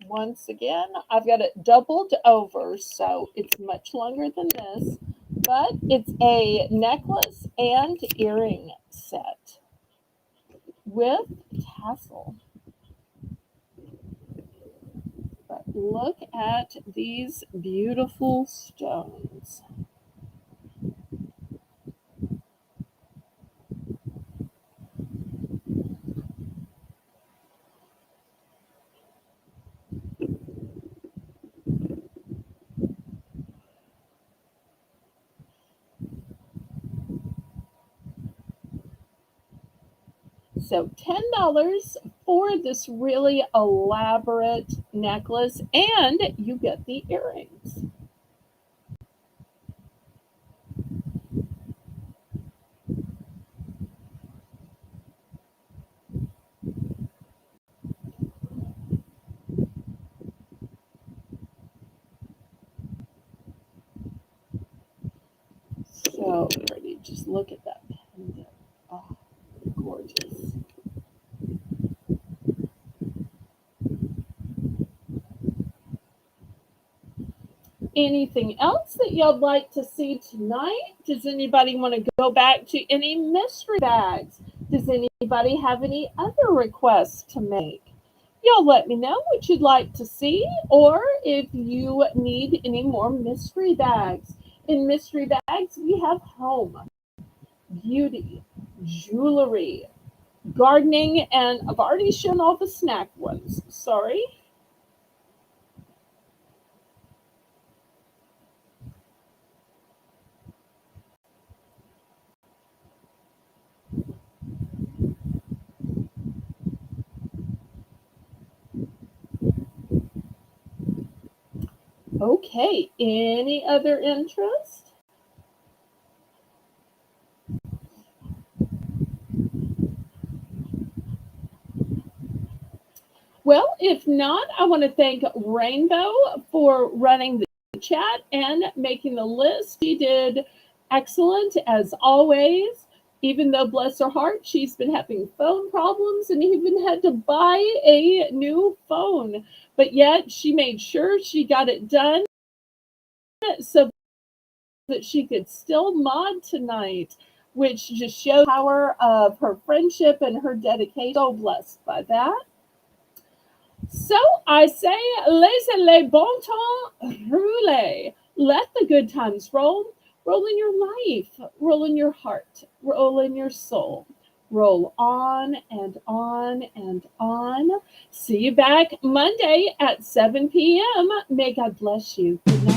Once again, I've got it doubled over, so it's much longer than this, but it's a necklace and earring set with tassel. But look at these beautiful stones. So $10 for this really elaborate necklace, and you get the earrings. So pretty. Just look at that pendant. Oh, gorgeous. Anything else that y'all like to see tonight? Does anybody want to go back to any mystery bags? Does anybody have any other requests to make? Y'all let me know what you'd like to see, or if you need any more mystery bags. In mystery bags, we have home, beauty, jewelry, gardening, and I've already shown all the snack ones. Sorry. Okay, any other interest? Well, if not, I want to thank Rainbow for running the chat and making the list. She did excellent as always. Even though, bless her heart, she's been having phone problems and even had to buy a new phone. But yet, she made sure she got it done so that she could still mod tonight, which just shows the power of her friendship and her dedication. So blessed by that. So I say, laissez les bon temps rouler. Let the good times roll. Roll in your life, roll in your heart, roll in your soul. Roll on and on and on. See you back Monday at 7 p.m. May God bless you. Good night.